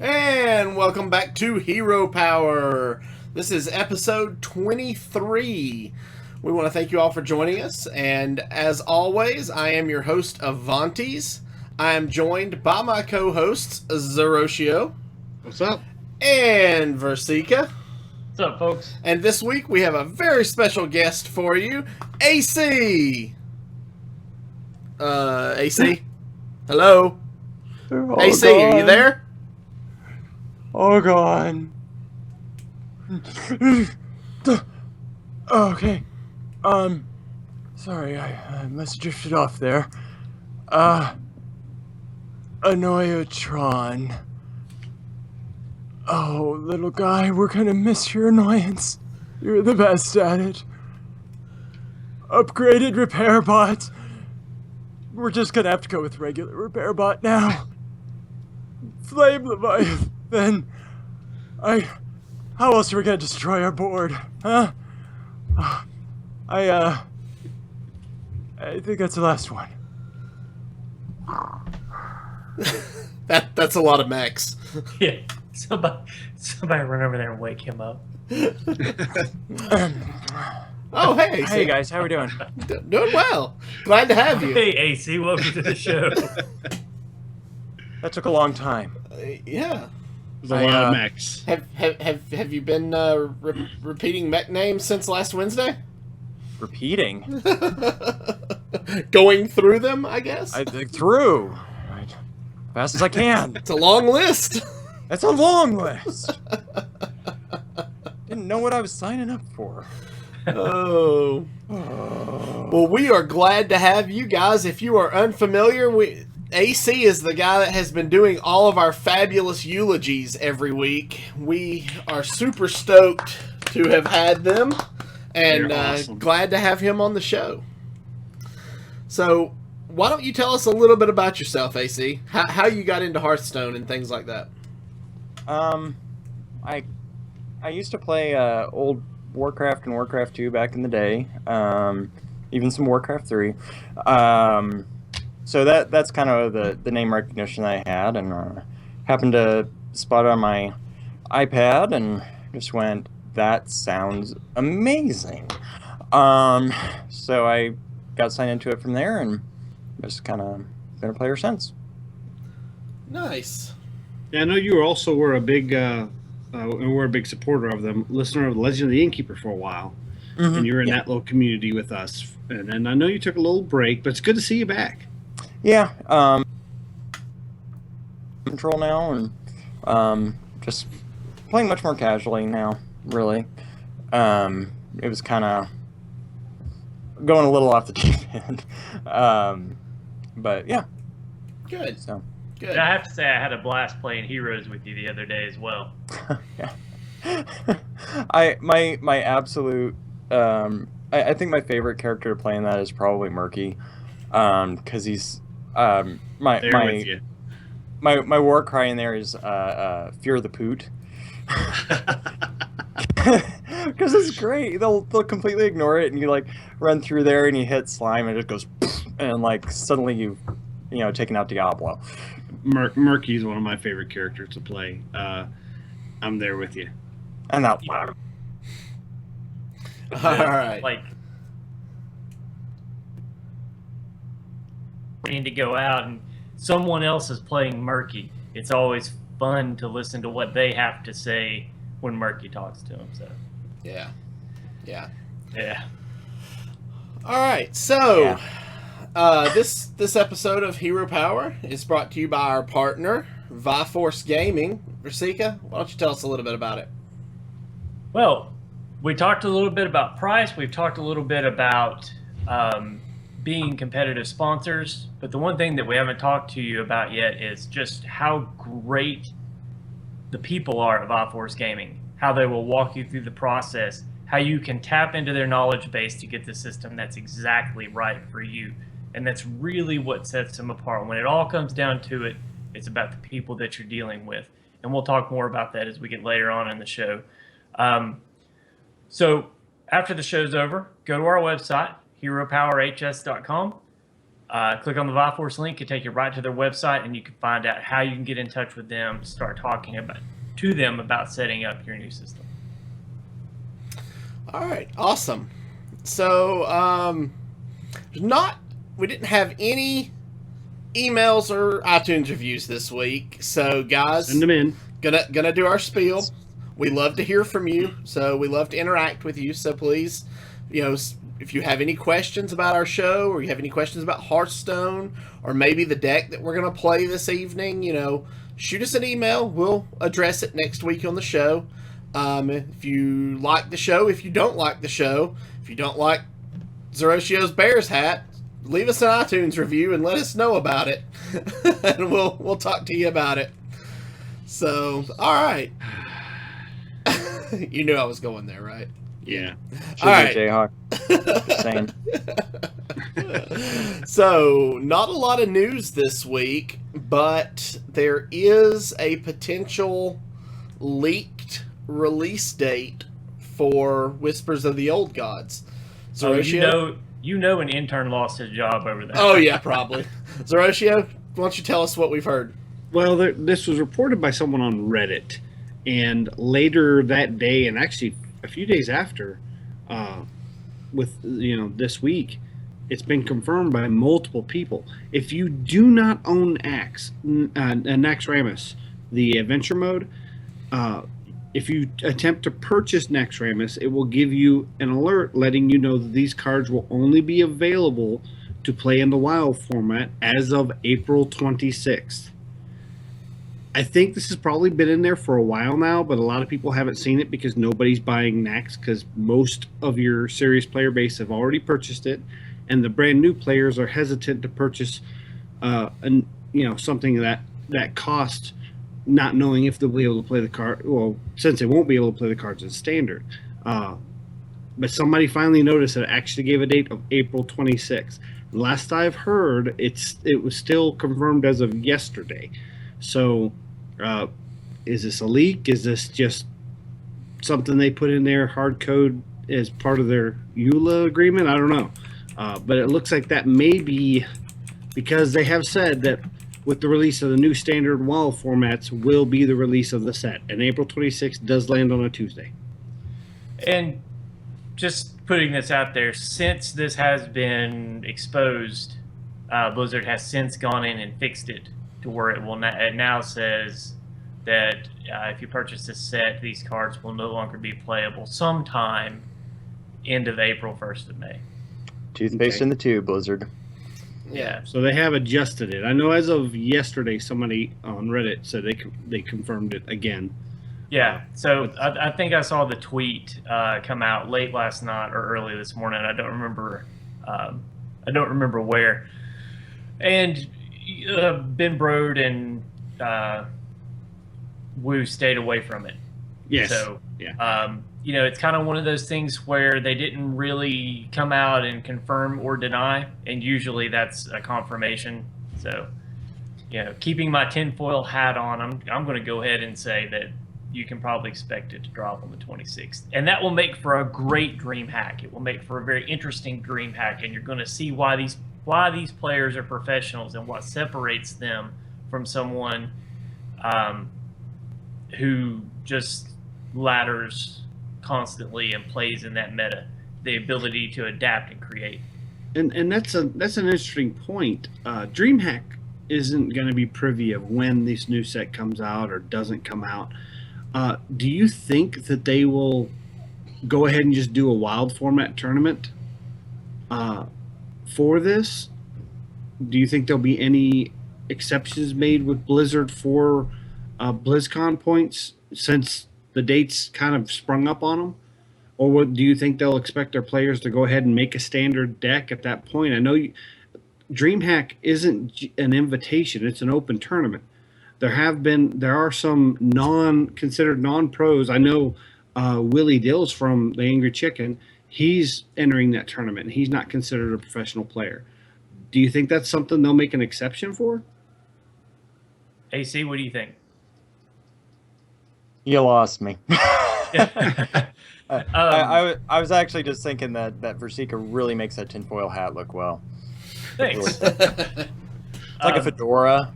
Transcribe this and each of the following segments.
And welcome back to Hero Power. This is episode 23. We want to thank you all for joining us. And as always, I am your host, Avantes. I am joined by my co hosts, Zeroshio. What's up? And Versika. What's up, folks? And this week we have a very special guest for you, AC. AC? Hello? They're all AC, are you gone. there? All gone. Okay. Sorry, I must have drifted off there. Annoyotron. Oh, little guy, we're gonna miss your annoyance. You're the best at it. Upgraded repair bot. We're just gonna have to go with regular repair bot now. Flame Leviathan. Then, how else are we gonna destroy our board, huh? I think that's the last one. That's a lot of mechs. Yeah, somebody run over there and wake him up. Oh, hey, AC. Hey guys, how we doing? Doing well. Glad to have you. Hey, AC, welcome to the show. That took a long time. Yeah. There's a lot of mechs. Have you been repeating mech names since last Wednesday? Repeating. Going through them, I guess. I think through. Right. Fast as I can. It's a long list. That's a long list. Didn't know what I was signing up for. Oh. Well, we are glad to have you guys. If you are unfamiliar, AC is the guy that has been doing all of our fabulous eulogies every week. We are super stoked to have had them, and They're awesome. glad to have him on the show. So, why don't you tell us a little bit about yourself, AC? How you got into Hearthstone and things like that? I used to play old Warcraft and Warcraft 2 back in the day. Even some Warcraft 3. So that's kind of the name recognition I had, and happened to spot it on my iPad and just went, that sounds amazing. So I got signed into it from there, and just kind of been a player since. Nice. Yeah, I know you were a big supporter of them, listener of the Legend of the Innkeeper for a while, and you were in that little community with us. And I know you took a little break, but it's good to see you back. Yeah, control now, and just playing much more casually now, really. It was kind of going a little off the deep end. But yeah, Good. so Good. And I have to say, I had a blast playing Heroes with you the other day as well. yeah. My absolute I think my favorite character to play in that is probably Murky, because he's There with you. my war cry in there is fear the poot. Because it's great. They'll completely ignore it, and you like run through there and you hit slime and it just goes and like suddenly you taken out Diablo. Murky's one of my favorite characters to play. I'm there with you. And that All right. Like, need to go out and someone else is playing Murky. It's always fun to listen to what they have to say when Murky talks to him. So, Yeah. Yeah. yeah. All right. So, Yeah. this episode of Hero Power is brought to you by our partner, Viforce Gaming. Rasika, why don't you tell us a little bit about it? Well, we talked a little bit about price. We've talked a little bit about being competitive sponsors. But the one thing that we haven't talked to you about yet is just how great the people are at Viforce Gaming, how they will walk you through the process, how you can tap into their knowledge base to get the system that's exactly right for you. And that's really what sets them apart. When it all comes down to it, it's about the people that you're dealing with. And we'll talk more about that as we get later on in the show. So after the show's over, go to our website, heropowerhs.com. Click on the Viforce link. It'll take you right to their website, and you can find out how you can get in touch with them, start talking to them about setting up your new system. All right, awesome. So, we didn't have any emails or iTunes reviews this week. So, guys, Send them in. Gonna do our spiel. We love to hear from you, so we love to interact with you. So please, if you have any questions about our show, or you have any questions about Hearthstone, or maybe the deck that we're gonna play this evening, shoot us an email. We'll address it next week on the show. If you like the show, if you don't like the show, if you don't like Zeroshio's Bears hat, leave us an iTunes review and let us know about it, and we'll talk to you about it. So, all right. You knew I was going there, right? Yeah. Should All be right. Jayhawk. Just saying. So, not a lot of news this week, but there is a potential leaked release date for Whispers of the Old Gods. Zeroshio? You know an intern lost his job over there. Oh, yeah, probably. Zeroshio, why don't you tell us what we've heard? Well, this was reported by someone on Reddit, and later that day, and actually a few days after, this week, it's been confirmed by multiple people. If you do not own Naxxramas, the adventure mode, if you attempt to purchase Naxxramas, it will give you an alert letting you know that these cards will only be available to play in the WoW format as of April 26th. I think this has probably been in there for a while now, but a lot of people haven't seen it because nobody's buying Nax, because most of your serious player base have already purchased it, and the brand new players are hesitant to purchase something that costs, not knowing if they'll be able to play the card. Well, since they won't be able to play the cards as standard. But somebody finally noticed that it actually gave a date of April 26th. Last I've heard, it was still confirmed as of yesterday. So, is this a leak? Is this just something they put in there, hard code, as part of their EULA agreement? I don't know. But it looks like that may be because they have said that with the release of the new standard WoW formats will be the release of the set. And April 26th does land on a Tuesday. And just putting this out there, since this has been exposed, Blizzard has since gone in and fixed it to where it now says that if you purchase this set, these cards will no longer be playable sometime end of April, 1st of May. Toothpaste in the tube, Blizzard. Yeah. So they have adjusted it. I know as of yesterday, somebody on Reddit said they confirmed it again. Yeah. So I think I saw the tweet come out late last night or early this morning. I don't remember. Where. And Ben Brode and Wu stayed away from it. Yes. So, yeah. It's kind of one of those things where they didn't really come out and confirm or deny, and usually that's a confirmation. So, keeping my tinfoil hat on, I'm going to go ahead and say that you can probably expect it to drop on the 26th. And that will make for a great dream hack. It will make for a very interesting dream hack, and you're going to see why these players are professionals and what separates them from someone who just ladders constantly and plays in that meta. The ability to adapt and create. And that's an interesting point. DreamHack isn't going to be privy of when this new set comes out or doesn't come out. Do you think that they will go ahead and just do a wild format tournament for this? Do you think there'll be any exceptions made with Blizzard for BlizzCon points since the dates kind of sprung up on them? Or do you think they'll expect their players to go ahead and make a standard deck at that point? I know DreamHack isn't an invitation, it's an open tournament. There are some considered non-pros. I know Willie Dills from the Angry Chicken, he's entering that tournament. He's not considered a professional player. Do you think that's something they'll make an exception for? AC, what do you think? You lost me. I I was actually just thinking that Versika really makes that tinfoil hat look well. Thanks. It's like a fedora.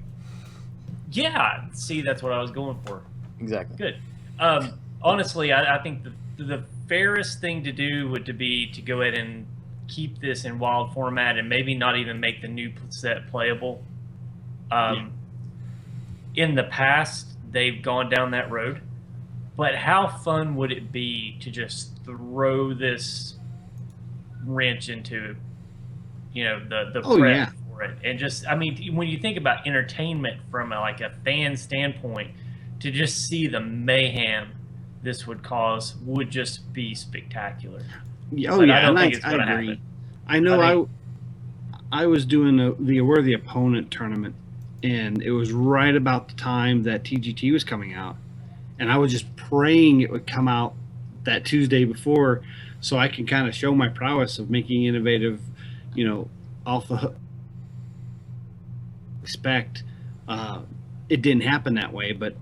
Yeah, see, that's what I was going for. Exactly. Good. Honestly, I think the fairest thing to do would be to go ahead and keep this in wild format and maybe not even make the new set playable. In the past, they've gone down that road, but how fun would it be to just throw this wrench into, the prep for it, and just, I mean, when you think about entertainment from a fan standpoint, to just see the mayhem this would cause would just be spectacular. Oh, but yeah, I don't think I it's going to agree. happen. I know. I was doing the Aware the Opponent tournament, and it was right about the time that TGT was coming out, and I was just praying it would come out that Tuesday before, so I can kind of show my prowess of making innovative, off the hook. Expect. It didn't happen that way, but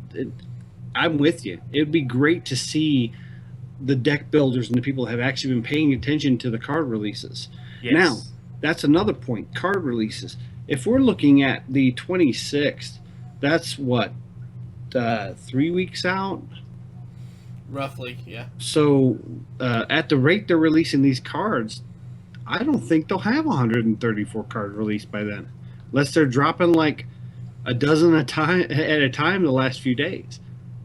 I'm with you. It would be great to see the deck builders and the people that have actually been paying attention to the card releases. Yes. Now, that's another point, card releases. If we're looking at the 26th, that's what, 3 weeks out? Roughly, yeah. So at the rate they're releasing these cards, I don't think they'll have 134 cards released by then, unless they're dropping like a dozen at a time the last few days.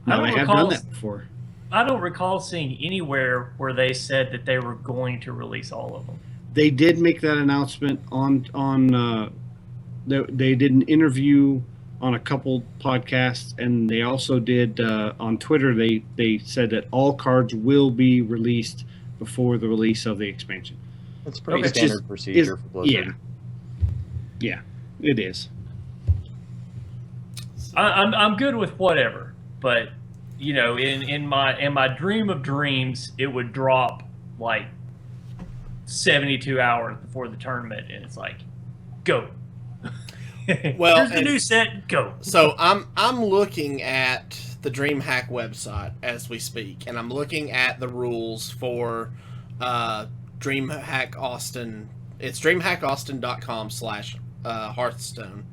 Now, they have done that before. I don't recall seeing anywhere where they said that they were going to release all of them. They did make that announcement on they did an interview on a couple podcasts, and they also did on Twitter. They said that all cards will be released before the release of the expansion. That's pretty standard procedure for Blizzard. Yeah, it is. I'm good with whatever, but in my dream of dreams, it would drop like 72 hours before the tournament, and it's like, go. Well, here's the new set, go. So I'm looking at the DreamHack website as we speak, and I'm looking at the rules for DreamHack Austin. It's dreamhackaustin.com/Hearthstone,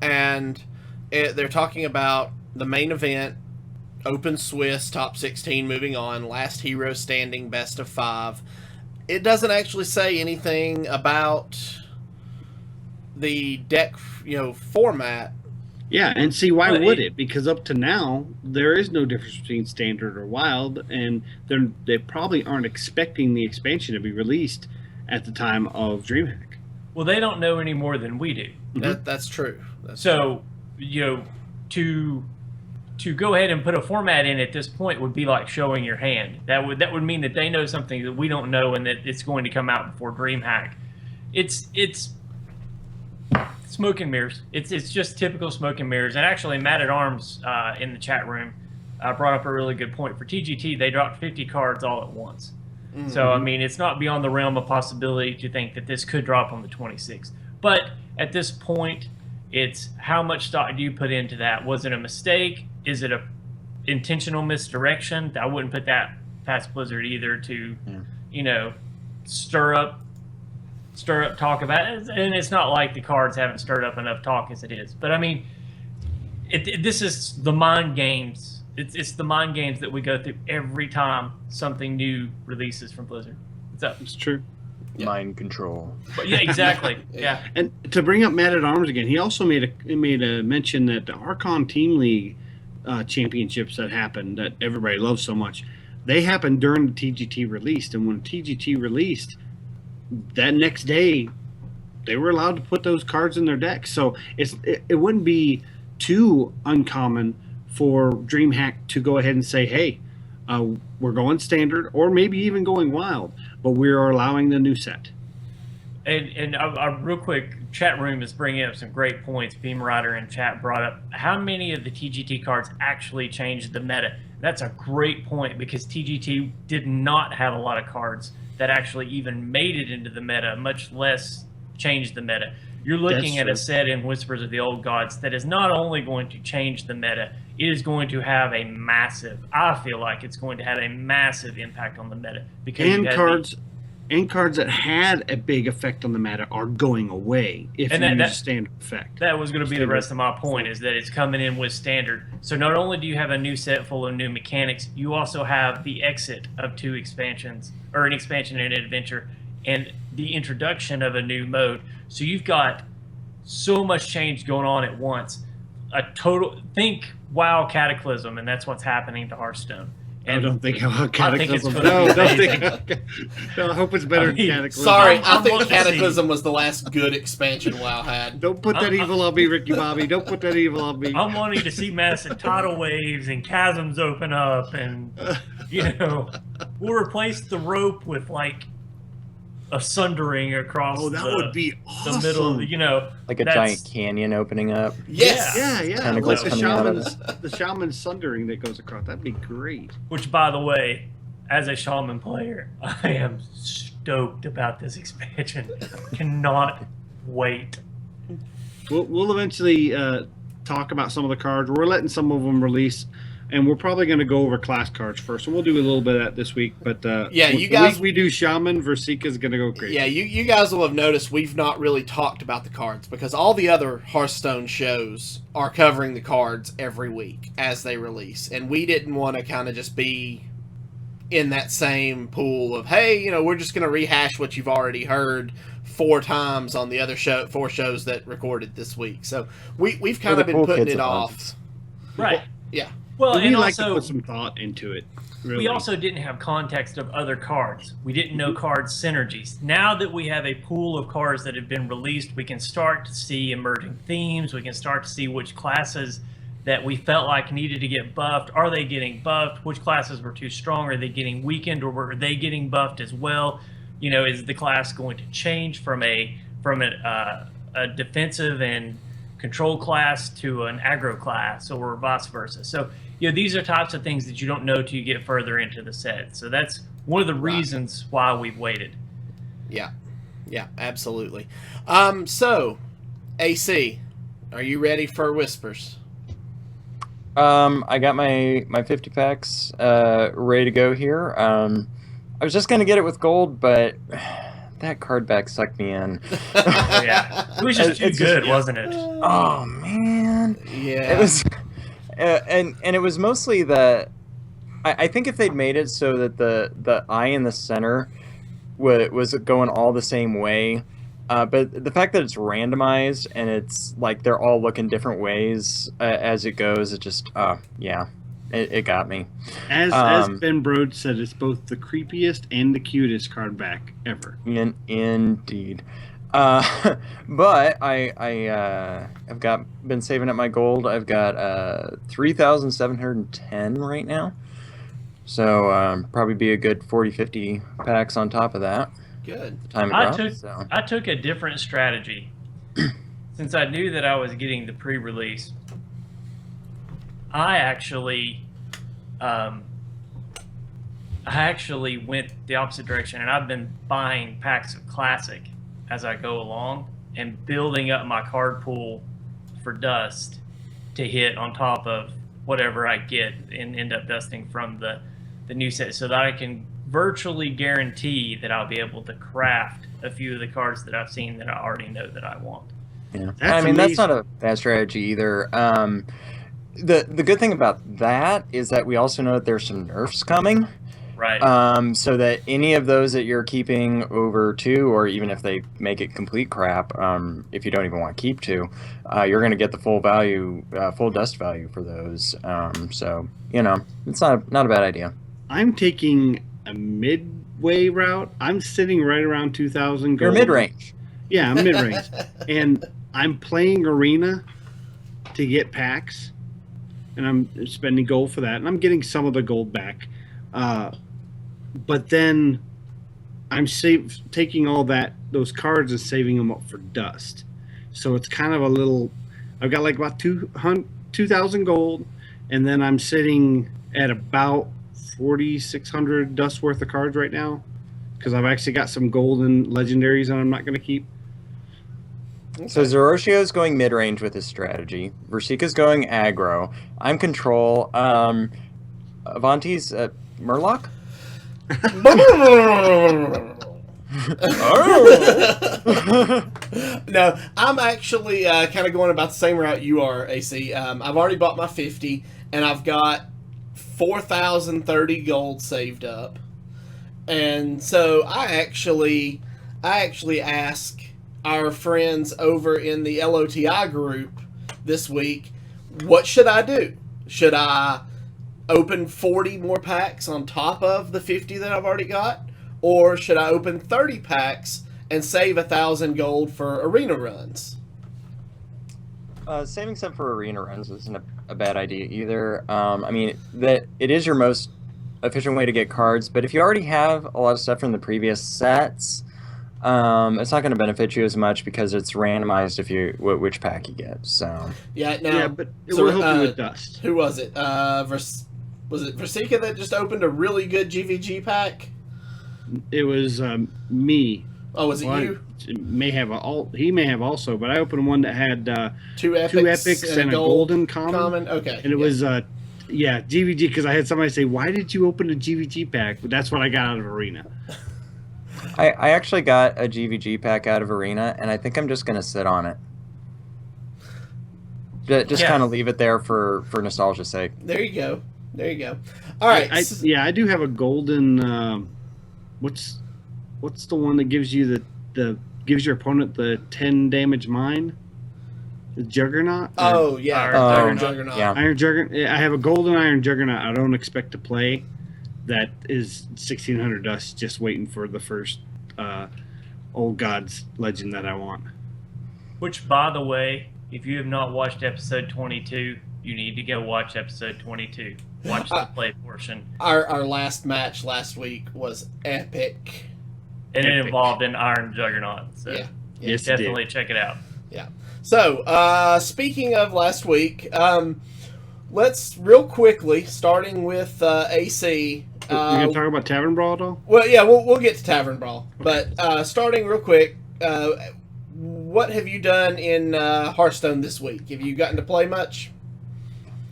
and they're talking about the main event, Open Swiss, top 16 moving on, last hero standing, best of 5. It doesn't actually say anything about the deck, format. Yeah, and see, why would it? Because up to now, there is no difference between standard or wild, and they probably aren't expecting the expansion to be released at the time of DreamHack. Well, they don't know any more than we do. That's true. So, to go ahead and put a format in at this point would be like showing your hand. That would mean that they know something that we don't know, and that it's going to come out before DreamHack. It's smoke and mirrors. It's just typical smoke and mirrors. And actually, Matt at Arms in the chat room brought up a really good point. For TGT, they dropped 50 cards all at once. Mm-hmm. So, I mean, it's not beyond the realm of possibility to think that this could drop on the 26th. But at this point, it's how much stock do you put into that? Was it a mistake? Is it a intentional misdirection? I wouldn't put that past Blizzard either to, stir up talk about it. And it's not like the cards haven't stirred up enough talk as it is. But I mean, this is the mind games. It's the mind games that we go through every time something new releases from Blizzard. It's true. Mind control. But yeah, exactly. Yeah. And to bring up Matt at Arms again, he also made a mention that the Archon Team League championships that happened, that everybody loves so much, they happened during the TGT released. And when TGT released, that next day, they were allowed to put those cards in their deck. So it wouldn't be too uncommon for DreamHack to go ahead and say, hey, we're going standard, or maybe even going wild, but we are allowing the new set. And real quick, chat room is bringing up some great points. Beam Rider in chat brought up how many of the TGT cards actually changed the meta. That's a great point, because TGT did not have a lot of cards that actually even made it into the meta, much less changed the meta. You're looking at a set in Whispers of the Old Gods that is not only going to change the meta, it is going to have a massive, I feel like it's going to have a massive impact on the meta. Because and cards and cards that had a big effect on the meta are going away if you use a standard effect. That was going to be the rest of my point, is that it's coming in with standard. So not only do you have a new set full of new mechanics, you also have the exit of 2 expansions, or an expansion and an adventure, and the introduction of a new mode. So you've got so much change going on at once. Think WoW Cataclysm, and that's what's happening to Hearthstone. And I don't think Cataclysm. I think it's I hope it's better than Cataclysm. Sorry, I think Cataclysm was the last good expansion WoW had. Don't put that evil on me, Ricky Bobby. Don't put that evil on me. I'm wanting to see massive tidal waves and chasms open up, and we'll replace the rope with like a sundering across. Oh, that would be awesome. The middle, like a giant canyon opening up. Yes. Yeah. Tentacles Like coming out of the shaman sundering that goes across. That'd be great. Which, by the way, as a shaman player, I am stoked about this expansion. Cannot wait. We'll eventually talk about some of the cards. We're letting some of them release. And we're probably going to go over class cards first, and we'll do a little bit of that this week. But you guys, we do Shaman, Versika's going to go crazy. Yeah, you guys will have noticed we've not really talked about the cards because all the other Hearthstone shows are covering the cards every week as they release, and we didn't want to kind of just be in that same pool of, hey, we're just going to rehash what you've already heard 4 times on the other 4 shows that recorded this week. So we've kind of been putting it off. Right. Yeah. Well, we and like also, to put some thought into it. Really. We also didn't have context of other cards. We didn't know card synergies. Now that we have a pool of cards that have been released, we can start to see emerging themes. We can start to see which classes that we felt like needed to get buffed. Are they getting buffed? Which classes were too strong? Are they getting weakened, or were they getting buffed as well? Is the class going to change from a defensive and control class to an aggro class, or vice versa? So these are types of things that you don't know till you get further into the set. So that's one of the reasons why we've waited. Yeah, absolutely. So, AC, are you ready for Whispers? I got my 50 packs ready to go here. I was just gonna get it with gold, but that card back sucked me in. Yeah, it was just too good, wasn't it? Oh man, yeah, it was. And it was mostly that I think if they'd made it so that the eye in the center was going all the same way, but the fact that it's randomized and it's like they're all looking different ways as it goes, it just it got me. As Ben Brode said, it's both the creepiest and the cutest card back ever. Indeed. But I've been saving up my gold. I've got 3,710 right now, so probably be a good 40-50 packs on top of that. Good. I took a different strategy since I knew that I was getting the pre-release. I actually went the opposite direction, and I've been buying packs of Classic as I go along and building up my card pool for dust to hit on top of whatever I get and end up dusting from the new set, so that I can virtually guarantee that I'll be able to craft a few of the cards that I've seen that I already know that I want. Yeah, that's not a bad strategy either. The good thing about that is that we also know that there's some nerfs coming. Right. So that any of those that you're keeping over 2, or even if they make it complete crap, if you don't even want to keep 2, you're going to get the full value, full dust value for those. So it's not a bad idea. I'm taking a midway route. I'm sitting right around 2,000 gold. You're mid-range. Yeah, I'm mid-range, and I'm playing arena to get packs, and I'm spending gold for that, and I'm getting some of the gold back. But then I'm taking all those cards and saving them up for dust. So it's kind of a little. I've got like about 2,000 gold, and then I'm sitting at about 4,600 dust worth of cards right now, because I've actually got some golden legendaries that I'm not going to keep. Okay. So Zoroshio's going mid-range with his strategy. Versika's going aggro. I'm control. Avanti's Murloc? No, I'm actually kind of going about the same route you are, AC. I've already bought my 50, and I've got 4,030 gold saved up. And so I actually asked our friends over in the LOTI group this week, what should I do? Should I open 40 more packs on top of the 50 that I've already got? Or should I open 30 packs and save 1,000 gold for arena runs? Saving some for arena runs isn't a bad idea either. I mean, that it is your most efficient way to get cards, but if you already have a lot of stuff from the previous sets, it's not going to benefit you as much because it's randomized if you which pack you get. So Yeah, now, Yeah, but it will help you with dust. Who was it? Was it Versika that just opened a really good GVG pack? It was me. Oh, was it Well, you? He may have also, but I opened one that had Two epics, two epics and a golden common. Okay. And it was GVG, because I had somebody say, "Why did you open a GVG pack?" But that's what I got out of Arena. I actually got a GVG pack out of Arena, and I think I'm just going to sit on it. Just Yeah. kind of leave it there for nostalgia's sake. There you go. There you go. All right. I do have a golden. What's the one that gives you the gives your opponent the 10 damage mine? The Juggernaut? Oh, yeah. Iron Juggernaut. Yeah. Iron Juggernaut. I have a golden Iron Juggernaut I don't expect to play. That is 1,600 dust, just waiting for the first Old Gods legend that I want. Which, by the way, if you have not watched episode 22, you need to go watch episode 22. Watch the play portion. Our last match last week was epic. And it Epic. involved an Iron Juggernaut. So Yeah. Yes, it did. definitely check it out. So, speaking of last week, let's real quickly, starting with AC. You're gonna talk about Tavern Brawl at all? Well, yeah, we'll get to Tavern Brawl, but starting real quick, what have you done in Hearthstone this week? Have you gotten to play much?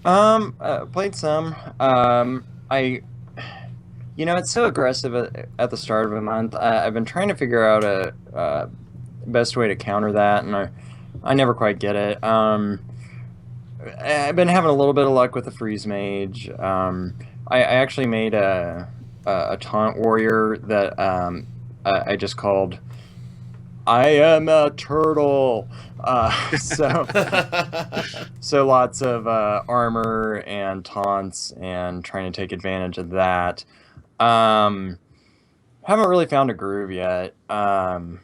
Played some. It's so aggressive at the start of a month. I've been trying to figure out a best way to counter that, and I never quite get it. I've been having a little bit of luck with the Freeze Mage. I actually made a taunt warrior that I just called "I am a turtle." So lots of armor and taunts and trying to take advantage of that. Haven't really found a groove yet, to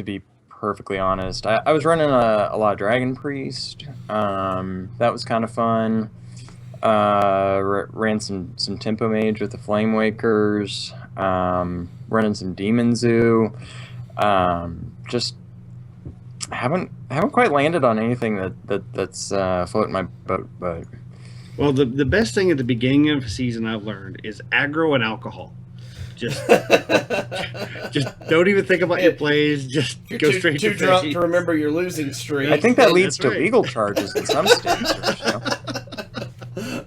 be perfectly honest. I was running a lot of Dragon Priest. That was kind of fun. Ran some Tempo Mage with the Flame Wakers. Running some Demon Zoo. Just haven't quite landed on anything that's floating my boat. But Well, the best thing at the beginning of a season I've learned is aggro and alcohol. Just don't even think about your plays. Just You're go too, straight too to drunk face. to remember your losing streak. I think that leads That's to right. legal charges in some states.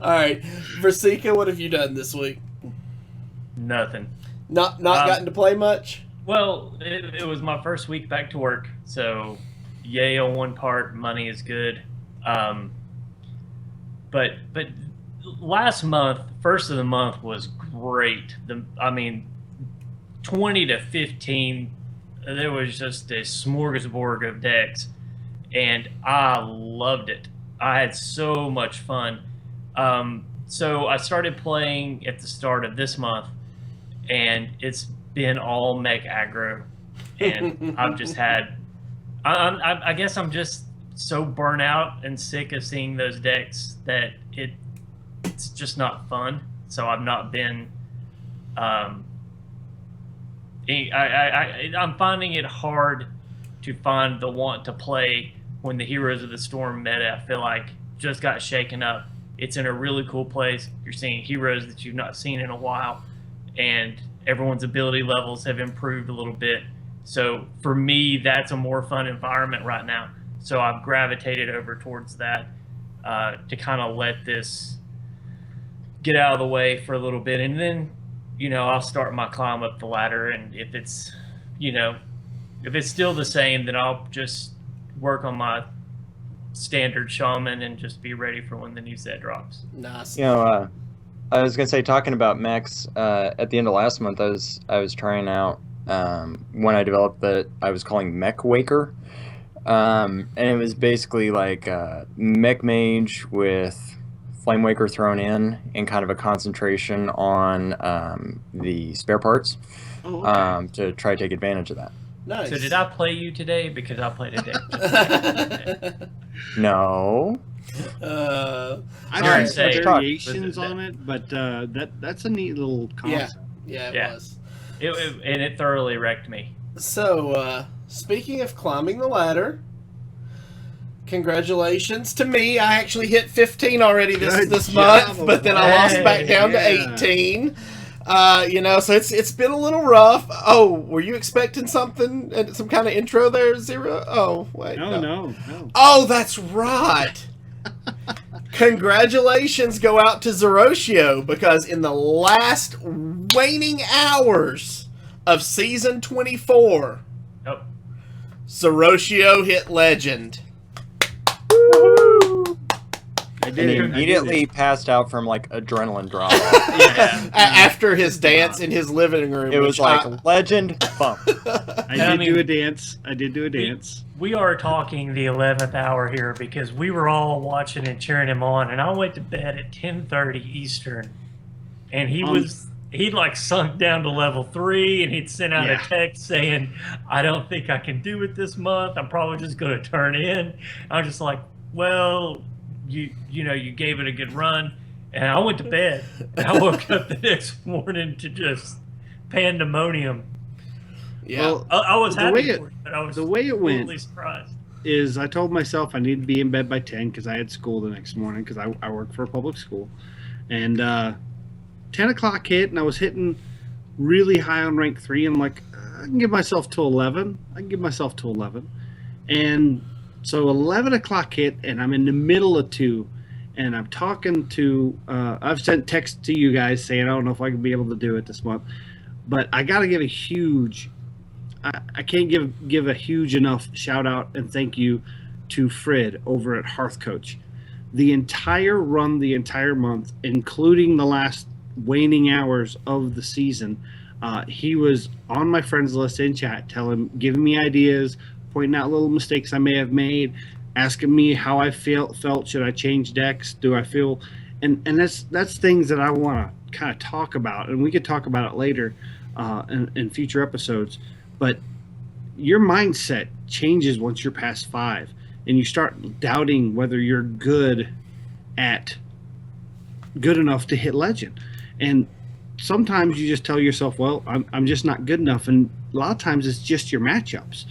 All right, Versika, what have you done this week? Nothing. Not gotten to play much. Well, it was my first week back to work, so yay on one part, money is good. But last month, first of the month was great. 20 to 15, there was just a smorgasbord of decks, and I loved it. I had so much fun. So I started playing at the start of this month, and it's been all mech aggro, and I've just had. I guess I'm just so burnt out and sick of seeing those decks that it's just not fun. So I've not been. I'm finding it hard to find the want to play when the Heroes of the Storm meta, I feel like, just got shaken up. It's in a really cool place. You're seeing heroes that you've not seen in a while, and everyone's ability levels have improved a little bit. So for me, that's a more fun environment right now. So I've gravitated over towards that to kind of let this get out of the way for a little bit, and then I'll start my climb up the ladder, and if it's if it's still the same, then I'll just work on my standard shaman and just be ready for when the new set drops. Nice. I was gonna say, talking about mechs, at the end of last month, I was trying out one I developed that I was calling Mech Waker, and it was basically like Mech Mage with Flame Waker thrown in, and kind of a concentration on the spare parts, to try to take advantage of that. Nice. So did I play you today? Because I played a deck. No. I Sorry, heard say- variations on it, but that's a neat little concept. Yeah, it Yeah. was. And it thoroughly wrecked me. So, speaking of climbing the ladder, congratulations to me. I actually hit 15 already Good this job, month, but then I lost back down to 18. So it's been a little rough. Oh, were you expecting something, some kind of intro there, Zero? Oh, wait. No. Oh, that's right. Congratulations go out to Zeroshio, because in the last waning hours of season 24, Oh. Zeroshio hit legend. I And did he it. immediately passed out from like adrenaline drop. Yeah. After his dance in his living room. It was which like legend bump. I did do a dance. I did do a dance. We are talking the 11th hour here because we were all watching and cheering him on, and I went to bed at 10:30 Eastern, and he'd like sunk down to level 3, and he'd sent out a text saying, "I don't think I can do it this month. I'm probably just going to turn in." I was just like, "Well, you gave it a good run," and I went to bed. And I woke up the next morning to just pandemonium. Yeah. Well, I was The happy way it- for it, but I was the way it went- totally surprised. is I told myself I needed to be in bed by 10 because I had school the next morning because I work for a public school. And 10 o'clock hit, and I was hitting really high on rank 3. And I'm like, I can give myself till 11. And so 11 o'clock hit, and I'm in the middle of 2. And I'm talking to, I've sent text to you guys saying I don't know if I can be able to do it this month. But I got to give a huge, I can't give a huge enough shout out and thank you to Fred over at Hearth Coach. The entire run, the entire month, including the last waning hours of the season, he was on my friends list in chat, giving me ideas, pointing out little mistakes I may have made, asking me how I felt. Should I change decks? Do I feel? And that's things that I want to kind of talk about, and we could talk about it later in future episodes. But your mindset changes once you're past 5, and you start doubting whether you're good enough to hit legend. And sometimes you just tell yourself, well, I'm just not good enough. And a lot of times it's just your matchups.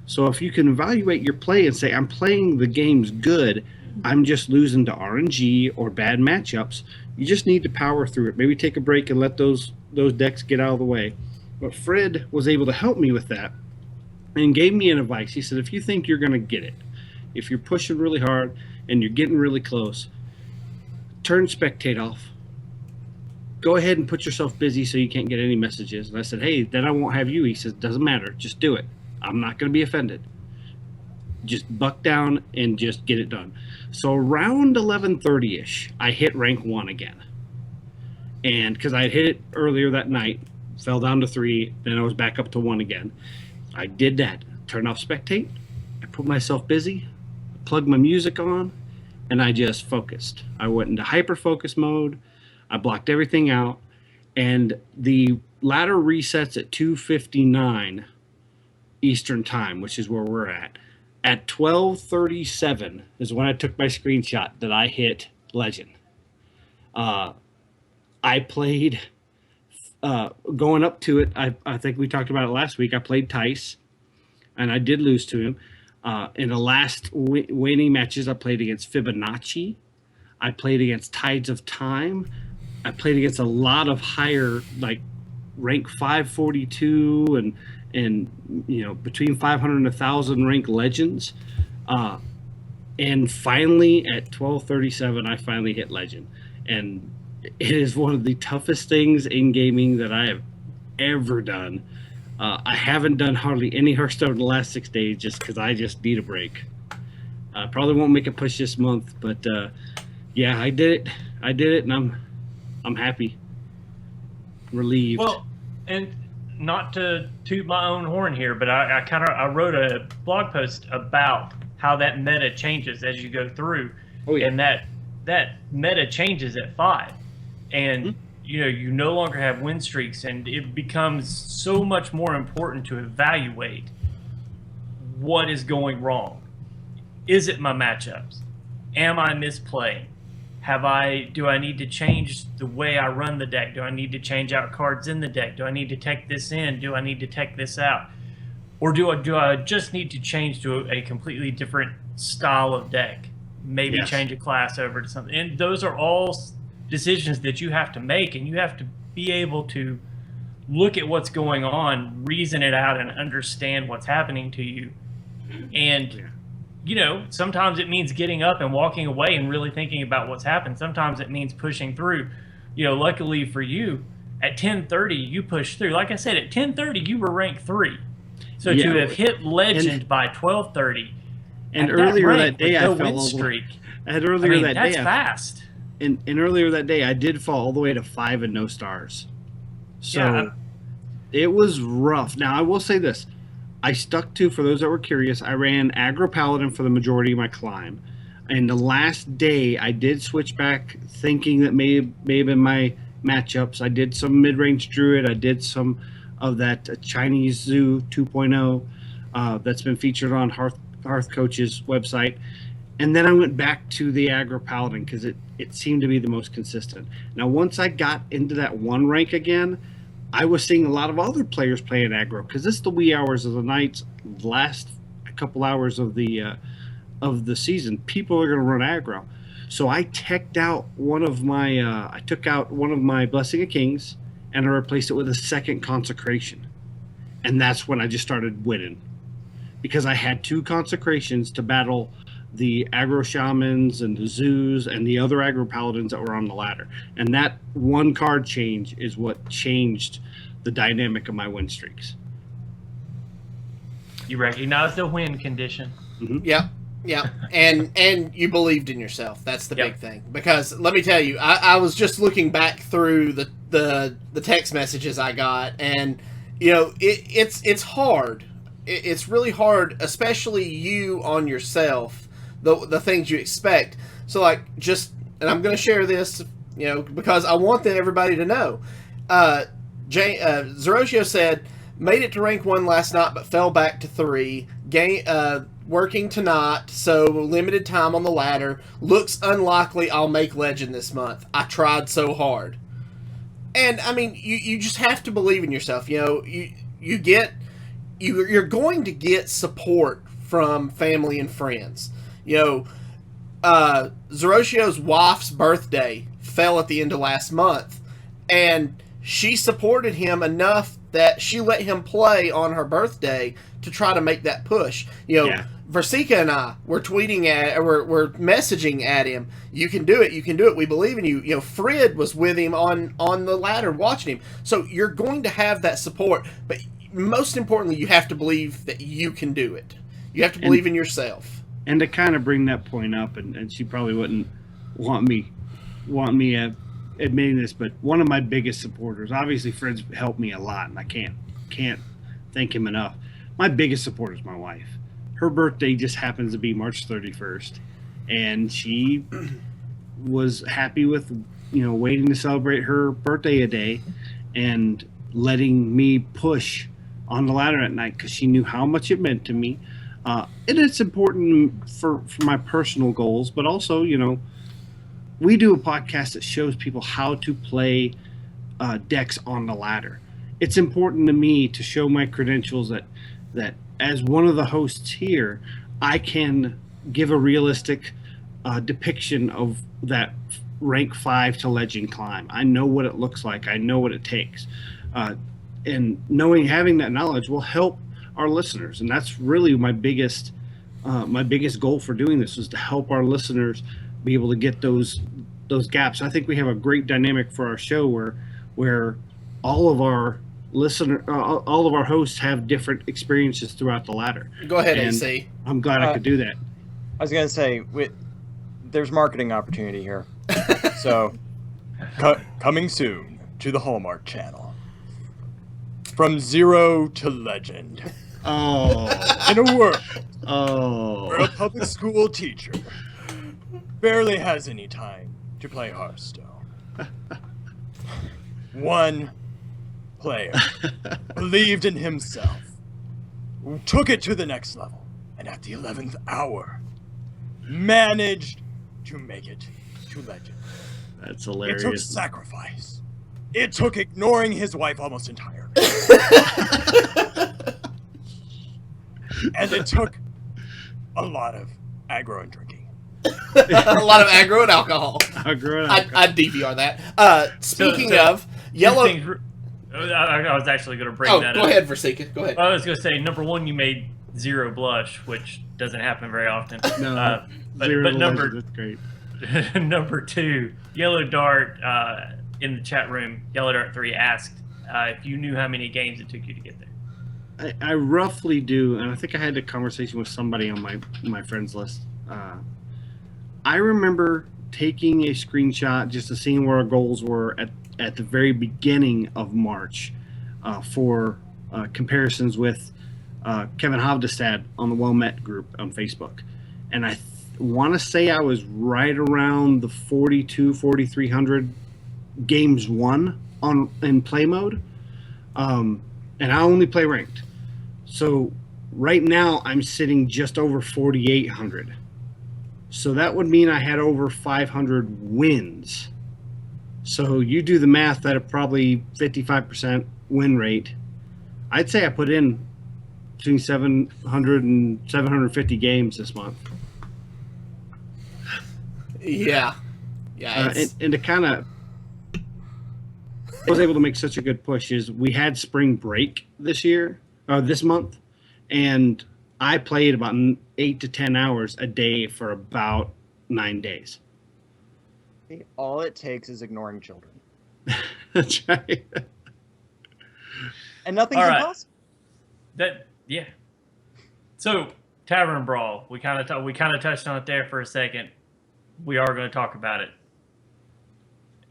So if you can evaluate your play and say, I'm playing the games good, I'm just losing to RNG or bad matchups, you just need to power through it. Maybe take a break and let those decks get out of the way. But Fred was able to help me with that and gave me an advice. He said, if you think you're going to get it, if you're pushing really hard and you're getting really close, turn spectate off. Go ahead and put yourself busy so you can't get any messages. And I said, hey, then I won't have you. He says, doesn't matter. Just do it. I'm not going to be offended. Just buck down and just get it done. So around 11:30ish, I hit rank 1 again. And because I had hit it earlier that night, fell down to 3, then I was back up to 1 again. I did that. Turned off spectate. I put myself busy, plugged my music on, and I just focused. I went into hyper focus mode. I blocked everything out, and the ladder resets at 2:59 Eastern time, which is where we're at. At 12:37 is when I took my screenshot that I hit legend. I played going up to it. I think we talked about it last week. I played Tice, and I did lose to him. In the last waning matches, I played against Fibonacci. I played against Tides of Time. I played against a lot of higher, like rank 542 and between 500 and 1,000 rank legends. And finally at 12:37, I finally hit legend. And it is one of the toughest things in gaming that I have ever done. I haven't done hardly any Hearthstone in the last 6 days just because I just need a break. Probably won't make a push this month, but yeah, I did it, and I'm happy, relieved. Well, and not to toot my own horn here, but I wrote a blog post about how that meta changes as you go through, and that meta changes at 5, and you no longer have win streaks, and it becomes so much more important to evaluate what is going wrong. Is it my matchups? Am I misplaying? Do I need to change the way I run the deck? Do I need to change out cards in the deck? Do I need to tech this in? Do I need to tech this out? Or do I just need to change to a completely different style of deck? Maybe change a class over to something. And those are all decisions that you have to make, and you have to be able to look at what's going on, reason it out, and understand what's happening to you. And sometimes it means getting up and walking away and really thinking about what's happened. Sometimes it means pushing through. Luckily for you, at 10:30 you pushed through. Like I said, at 10:30 you were rank 3. So to have hit legend by 12:30, and earlier that day I fell fell win streak. That's fast. And earlier that day I did fall all the way to 5 and no stars. So it was rough. Now I will say this. I stuck to, for those that were curious, I ran aggro Paladin for the majority of my climb. And the last day, I did switch back, thinking that may have been my matchups. I did some mid-range Druid. I did some of that Chinese Zoo 2.0 that's been featured on Hearth Coach's website. And then I went back to the aggro Paladin because it seemed to be the most consistent. Now, once I got into that 1 rank again, I was seeing a lot of other players playing aggro because this is the wee hours of the night, last couple hours of the season. People are going to run aggro, so I teched out one of my. I took out one of my Blessing of Kings, and I replaced it with a second Consecration, and that's when I just started winning, because I had 2 Consecrations to battle the aggro shamans and the zoos and the other aggro paladins that were on the ladder. And that 1 card change is what changed the dynamic of my win streaks. You recognize the win condition. Mm-hmm. Yeah. And you believed in yourself. That's the big thing. Because let me tell you, I was just looking back through the text messages I got, and it's hard. It's really hard, especially you on yourself. The things you expect. So and I'm going to share this, because I want everybody to know. Zerotio said, made it to rank 1 last night, but fell back to 3. Working tonight, so limited time on the ladder. Looks unlikely I'll make legend this month. I tried so hard. And I mean, you just have to believe in yourself. You're going to get support from family and friends. Zerotio's wife's birthday fell at the end of last month, and she supported him enough that she let him play on her birthday to try to make that push. Versika and I were we're messaging at him. You can do it. You can do it. We believe in you. Fred was with him on the ladder watching him. So you're going to have that support, but most importantly, you have to believe that you can do it. You have to believe in yourself. And to kind of bring that point up, and she probably wouldn't want me admitting this, but one of my biggest supporters, obviously Fred's helped me a lot, and I can't thank him enough. My biggest supporter is my wife. Her birthday just happens to be March 31st, and she was happy with waiting to celebrate her birthday a day and letting me push on the ladder at night because she knew how much it meant to me. And it's important for my personal goals, but also, we do a podcast that shows people how to play decks on the ladder. It's important to me to show my credentials that as one of the hosts here, I can give a realistic depiction of that rank 5 to legend climb. I know what it looks like. I know what it takes. And having that knowledge will help our listeners, and that's really my biggest goal for doing this, is to help our listeners be able to get those gaps. I think we have a great dynamic for our show where all of our listener, all of our hosts have different experiences throughout the ladder. Go ahead, And AC. I'm glad I could do that. I was gonna say, there's marketing opportunity here. So, coming soon to the Hallmark Channel. From zero to legend. Oh. In a world Oh. where a public school teacher barely has any time to play Hearthstone. One player believed in himself, took it to the next level, and at the 11th hour, managed to make it to legend. That's It hilarious. took sacrifice. It took ignoring his wife almost entirely. And it took a lot of aggro and drinking. A lot of aggro and alcohol. I'd I'd DVR that. Speaking of yellow, I was actually going to bring that up. Go ahead, Versika. Go ahead. I was going to say, number one, you made zero blush, which doesn't happen very often. No, but that's great. number two, Yellow Dart in the chat room, Yellow Dart 3 asked if you knew how many games it took you to get there. I roughly do, and I think I had a conversation with somebody on my friends list. I remember taking a screenshot just to see where our goals were at the very beginning of March for comparisons with Kevin Hovdestad on the Well Met group on Facebook. And I want to say I was right around the 4,300 games won in play mode. And I only play ranked. So right now I'm sitting just over 4,800. So that would mean I had over 500 wins. So you do the math at a probably 55% win rate. I'd say I put in between 700 and 750 games this month. Yeah. And to kind of was able to make such a good push is we had spring break this month, and I played about 8 to 10 hours a day for about 9 days. All it takes is ignoring children. That's right. And nothing's All right. impossible. Yeah. So Tavern Brawl, we kind of touched on it there for a second. We are going to talk about it,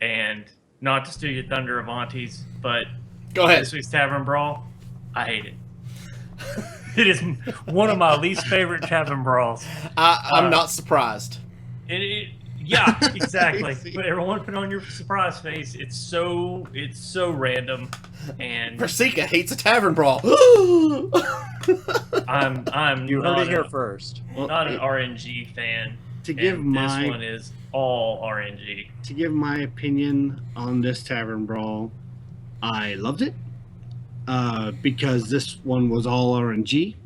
and not to steal your thunder, Avantes, but Go ahead. this week's Tavern Brawl, I hate it. It is one of my least favorite Tavern Brawls. I'm not surprised. Yeah, exactly. But everyone put on your surprise face. It's so random, and Versika hates a tavern brawl. I'm You heard not it here first. not an RNG fan. To give and my this one is all RNG. to give my opinion on this Tavern Brawl, I loved it because this one was all RNG.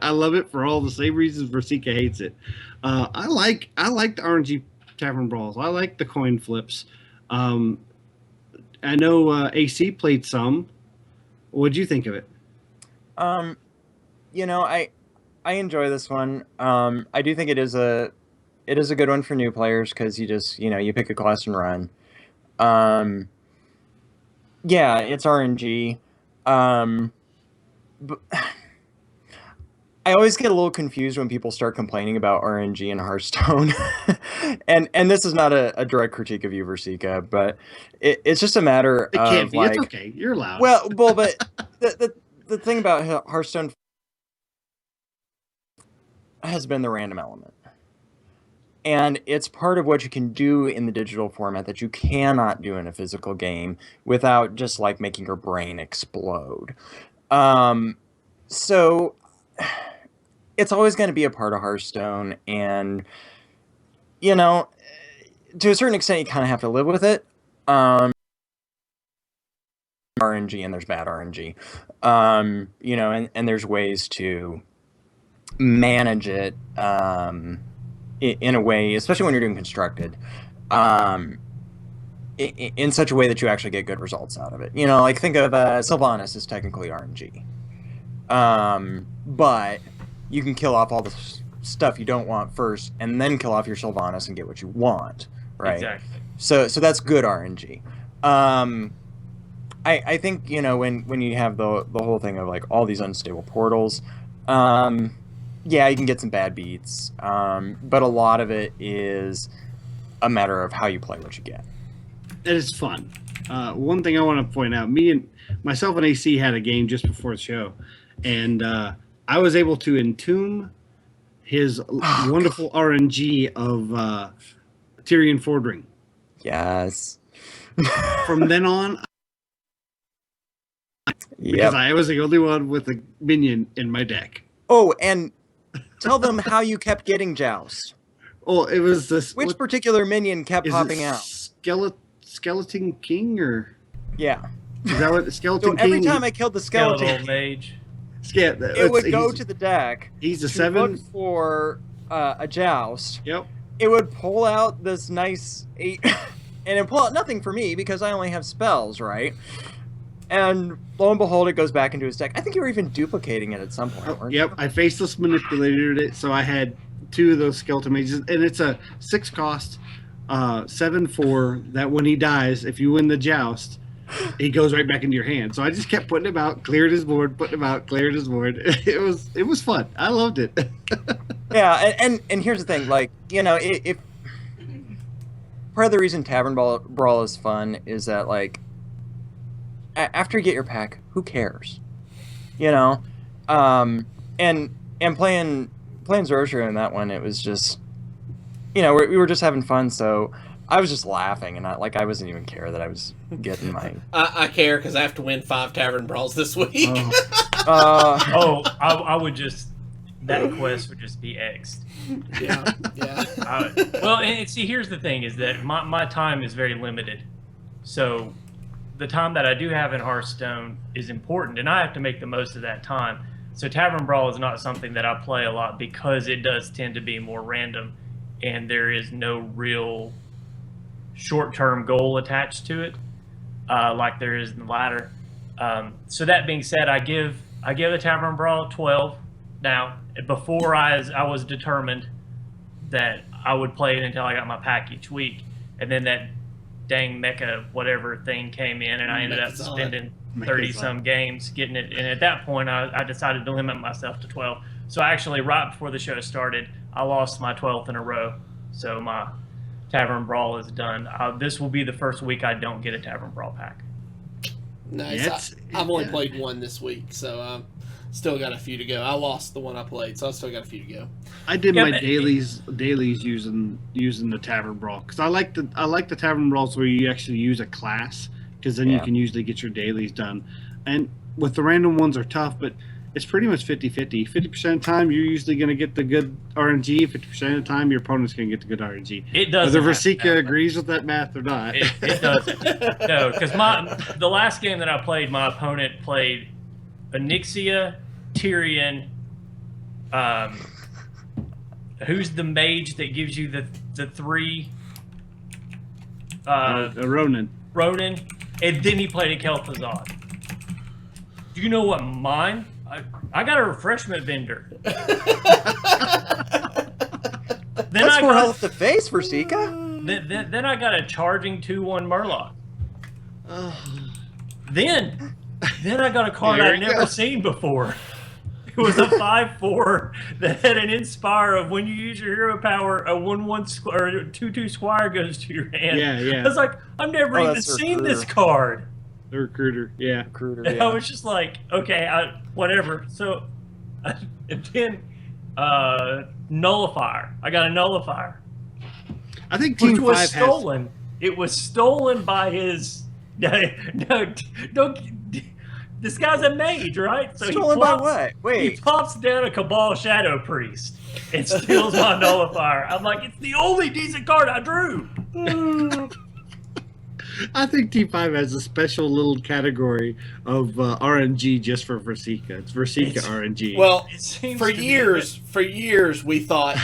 I love it for all the same reasons Versika hates it. I like the RNG Tavern Brawls. I like the coin flips. I know AC played some. What'd you think of it? I enjoy this one. I do think it is a good one for new players because you just you pick a class and run. Yeah, it's RNG. But I always get a little confused when people start complaining about RNG in Hearthstone. and this is not a direct critique of you, Versika, but it's just a matter It of can't be. like, It's okay. You're allowed. well, but the thing about Hearthstone has been the random element. And it's part of what you can do in the digital format that you cannot do in a physical game without just like making your brain explode. So it's always going to be a part of Hearthstone, and to a certain extent you kind of have to live with it. RNG and there's bad RNG. And there's ways to manage it in a way, especially when you're doing constructed, in such a way that you actually get good results out of it. Like think of Sylvanas is technically RNG, but you can kill off all the stuff you don't want first, and then kill off your Sylvanas and get what you want, right? Exactly. So that's good RNG. I think, when you have the whole thing of like all these unstable portals, yeah, you can get some bad beats, but a lot of it is a matter of how you play what you get. It is fun. One thing I want to point out: myself and AC had a game just before the show, and I was able to entomb his wonderful RNG of Tyrion Fordring. Yes. From then on, because I was the only one with a minion in my deck. Oh, and tell them how you kept getting Joust. Oh, it was this. Which particular minion kept popping out? Skeleton King, or yeah, is that what Skeleton so King? Every time I killed the skeleton mage, it would go to the deck. He's a to 7 look for a Joust. Yep. It would pull out this nice 8, and it'd pull out nothing for me because I only have spells, right? And lo and behold, it goes back into his deck. I think you were even duplicating it at some point. Weren't Yep, you? I faceless manipulated it, so I had 2 of those skeleton mages, and it's a 6 cost, 7/4. That when he dies, if you win the joust, he goes right back into your hand. So I just kept putting him out, cleared his board, putting him out, cleared his board. It was fun. I loved it. Yeah, and here's the thing, like, if part of the reason Tavern Brawl is fun is that, like, after you get your pack, who cares? And playing Zorshire in that one, it was just, we were just having fun, so I was just laughing, and I wasn't even care that I was getting my... I care because I have to win 5 Tavern Brawls this week. I would just... That quest would just be X'd. Yeah. Well, and see, here's the thing, is that my time is very limited. So the time that I do have in Hearthstone is important, and I have to make the most of that time. So Tavern Brawl is not something that I play a lot because it does tend to be more random, and there is no real short-term goal attached to it, like there is in the ladder. So that being said, I give the Tavern Brawl 12. Now, before I was determined that I would play it until I got my pack each week, and then that dang mecha whatever thing came in, and I ended up spending 30-some games getting it. And at that point, I decided to limit myself to 12. So actually, right before the show started, I lost my 12th in a row. So my Tavern Brawl is done. This will be the first week I don't get a Tavern Brawl pack. Nice. I've only played one this week, so still got a few to go. I lost the one I played, so I still got a few to go. I did my dailies using the Tavern Brawl because I like the Tavern Brawls where you actually use a class, because then you can usually get your dailies done. And with the random ones are tough, but it's pretty much 50-50. 50% of the time you're usually going to get the good RNG. 50% of the time your opponent's going to get the good RNG. It doesn't. Whether Versika agrees with that math or not. It doesn't. No, because the last game that I played, my opponent played Onyxia, Tyrion. Who's the mage that gives you the 3? Ronan. Ronan, and then he played a Kel'Thuzad. Do you know what mine? I got a refreshment vendor. That's more health to face for Sika. Then I got a charging 2/1 Murloc. Then I got a card I'd never seen before. It was a 5/4 that had an Inspire of when you use your hero power, a 1/1 or a 2/2 Squire goes to your hand. Yeah. I was like, I've never even seen this card. The recruiter, yeah. I was just like, okay, whatever. So, and then Nullifier. I got a Nullifier. I think Team 5 was has... stolen. It was stolen by his... No, don't... This guy's a mage, right? So stolen by what? Wait. He pops down a Cabal Shadow Priest and steals my Nullifier. I'm like, it's the only decent card I drew. I think T5 has a special little category of RNG just for Versika. It's Versika RNG. Well, for years we thought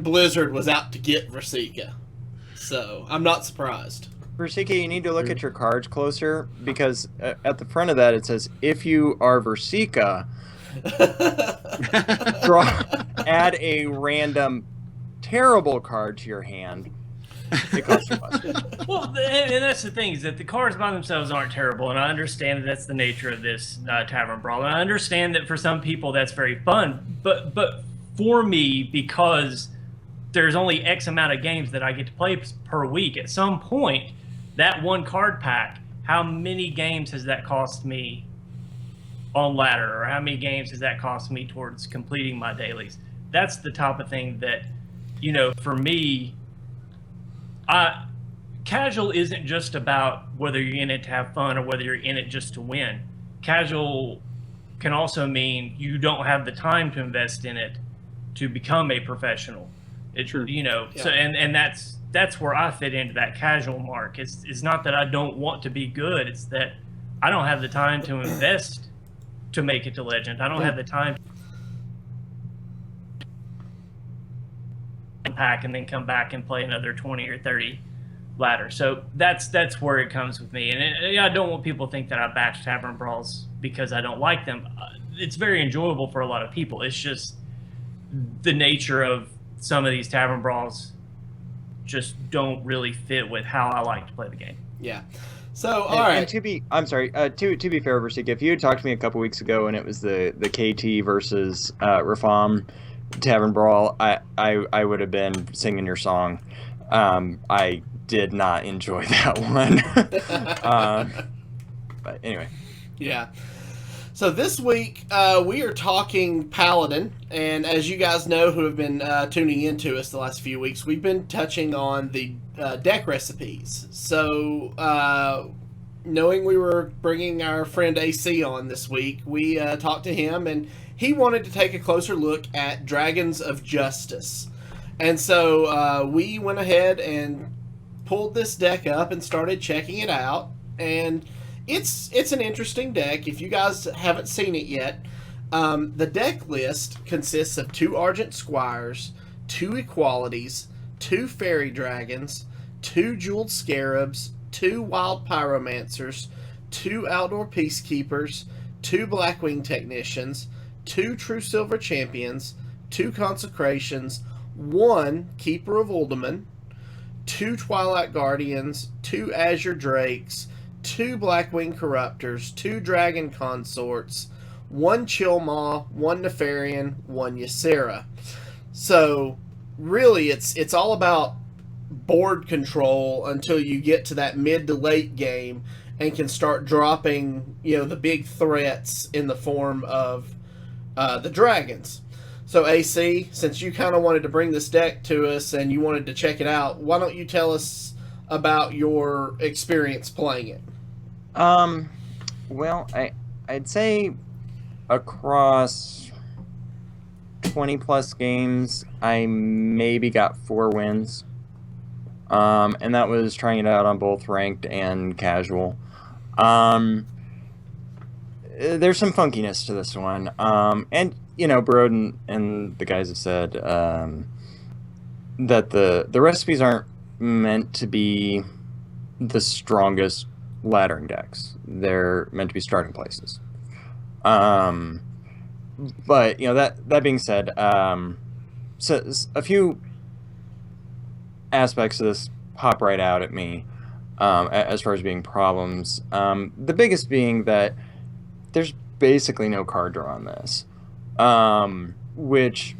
Blizzard was out to get Versika. So, I'm not surprised. Versika, you need to look at your cards closer, because at the front of that it says, if you are Versika, add a random terrible card to your hand. They cost too much. Well, and that's the thing, is that the cards by themselves aren't terrible, and I understand that that's the nature of this Tavern Brawl, and I understand that for some people that's very fun, but for me, because there's only X amount of games that I get to play per week, at some point, that one card pack, how many games has that cost me on ladder, or how many games has that cost me towards completing my dailies? That's the type of thing that, for me, casual isn't just about whether you're in it to have fun or whether you're in it just to win. Casual can also mean you don't have the time to invest in it to become a professional. True. So and that's where I fit into that casual mark. It's not that I don't want to be good. It's that I don't have the time to invest to make it to legend. I don't have the time to pack and then come back and play another 20 or 30 ladder. So that's where it comes with me. And I don't want people to think that I bash Tavern Brawls because I don't like them. It's very enjoyable for a lot of people. It's just the nature of some of these Tavern Brawls just don't really fit with how I like to play the game. Yeah. So, all right. And to be fair, Versik, if you had talked to me a couple weeks ago and it was the KT versus Rafam Tavern Brawl, I would have been singing your song. I did not enjoy that one. But anyway. Yeah. So this week, we are talking Paladin, and as you guys know who have been tuning into us the last few weeks, we've been touching on the deck recipes. So, knowing we were bringing our friend AC on this week, we talked to him, and he wanted to take a closer look at Dragons of Justice. And so we went ahead and pulled this deck up and started checking it out, and it's an interesting deck. If you guys haven't seen it yet, the deck list consists of 2 Argent Squires, 2 Equalities, 2 Fairy Dragons, 2 Jeweled Scarabs, 2 Wild Pyromancers, 2 Outdoor Peacekeepers, 2 Blackwing Technicians, 2 True Silver Champions, 2 Consecrations, 1 Keeper of Uldaman, 2 Twilight Guardians, 2 Azure Drakes, 2 Blackwing Corruptors, 2 Dragon Consorts, 1 Chillmaw, 1 Nefarian, 1 Ysera. So, really, it's all about board control until you get to that mid to late game and can start dropping, the big threats in the form of the dragons. So, AC, since you kind of wanted to bring this deck to us and you wanted to check it out, why don't you tell us about your experience playing it? Well, I'd say across 20 plus games, I maybe got 4 wins. And that was trying it out on both ranked and casual. There's some funkiness to this one. And, Broden and the guys have said, that the recipes aren't meant to be the strongest laddering decks. They're meant to be starting places. But that being said, so a few aspects of this pop right out at me as far as being problems. The biggest being that there's basically no card draw on this, which,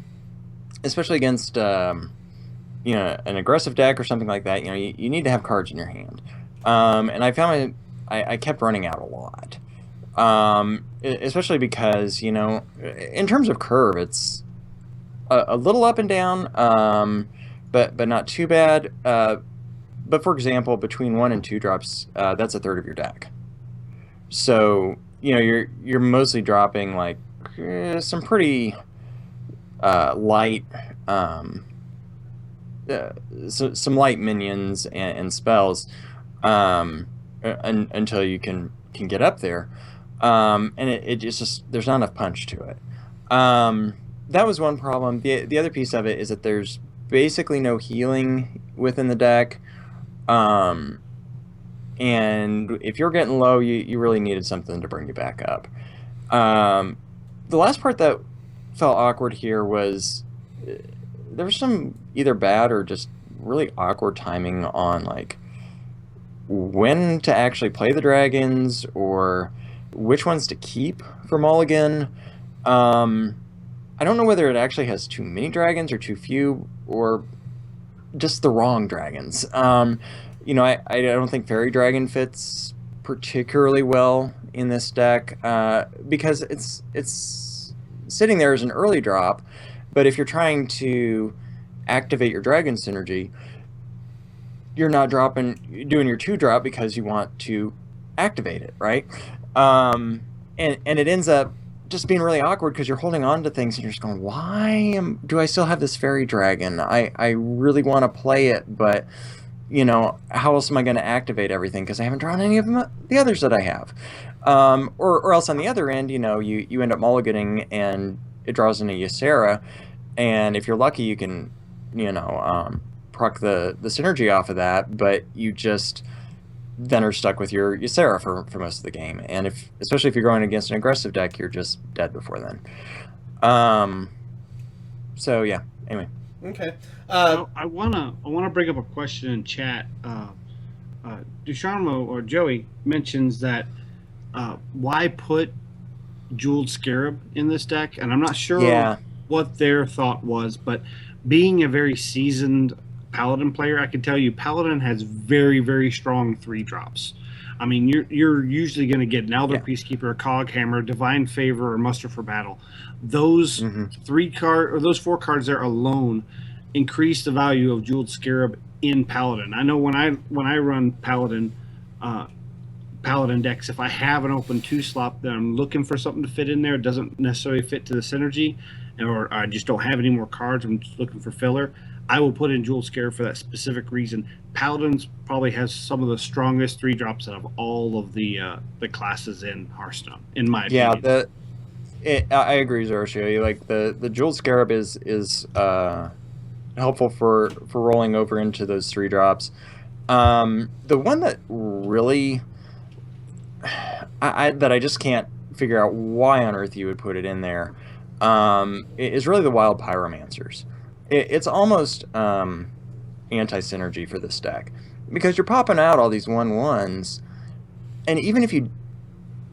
especially against an aggressive deck or something like that, you need to have cards in your hand. And I found I kept running out a lot, especially because, in terms of curve, it's a little up and down, but not too bad. But for example, between 1 and 2 drops, that's a third of your deck. So, you're mostly dropping like some pretty light, some light minions and spells. Until you can get up there, and it just there's not enough punch to it. That was one problem. The other piece of it is that there's basically no healing within the deck, and if you're getting low, you really needed something to bring you back up. The last part that felt awkward here was there was some either bad or just really awkward timing on like when to actually play the dragons or which ones to keep for Mulligan. I don't know whether it actually has too many dragons or too few, or just the wrong dragons. I don't think Fairy Dragon fits particularly well in this deck because it's sitting there as an early drop, but if you're trying to activate your dragon synergy, you're not doing your 2-drop because you want to activate it, right? And it ends up just being really awkward because you're holding on to things and you're just going, do I still have this Fairy Dragon? I really want to play it, but how else am I going to activate everything because I haven't drawn any of the others that I have? Or else on the other end, you end up mulliganing and it draws in a Ysera, and if you're lucky, you can, proc the synergy off of that, but you just then are stuck with your Ysera for most of the game. And especially if you're going against an aggressive deck, you're just dead before then. So yeah, anyway. Okay. I wanna bring up a question in chat. Ducharmo or Joey mentions that why put Jeweled Scarab in this deck, and I'm not sure what their thought was, but being a very seasoned Paladin player, I can tell you Paladin has very, very strong 3-drops. I mean, you're usually going to get an Elder Peacekeeper, a Coghammer, Divine Favor, or Muster for Battle. Those 4 cards there alone increase the value of Jeweled Scarab in Paladin. I know when I run Paladin decks, if I have an open 2-slot that I'm looking for something to fit in there, it doesn't necessarily fit to the synergy, or I just don't have any more cards, I'm just looking for filler, I will put in Jeweled Scarab for that specific reason. Paladins probably has some of the strongest 3-drops out of all of the classes in Hearthstone, in my opinion. I agree, Zoroshio. Like the Jeweled Scarab is helpful for rolling over into those 3-drops. The one that really that I just can't figure out why on earth you would put it in there is really the Wild Pyromancers. It's almost anti-synergy for this deck because you're popping out all these 1/1s, and even if you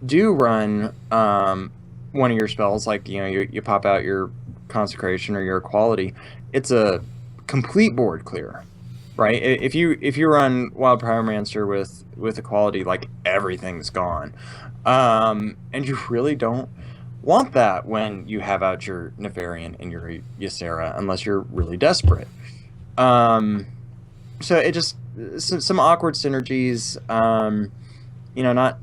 do run one of your spells, like you pop out your Consecration or your Equality, it's a complete board clear, right? If you run Wild Pyromancer with Equality, like everything's gone, and you really don't want that when you have out your Nefarian and your Ysera, unless you're really desperate. So it just some awkward synergies. Not.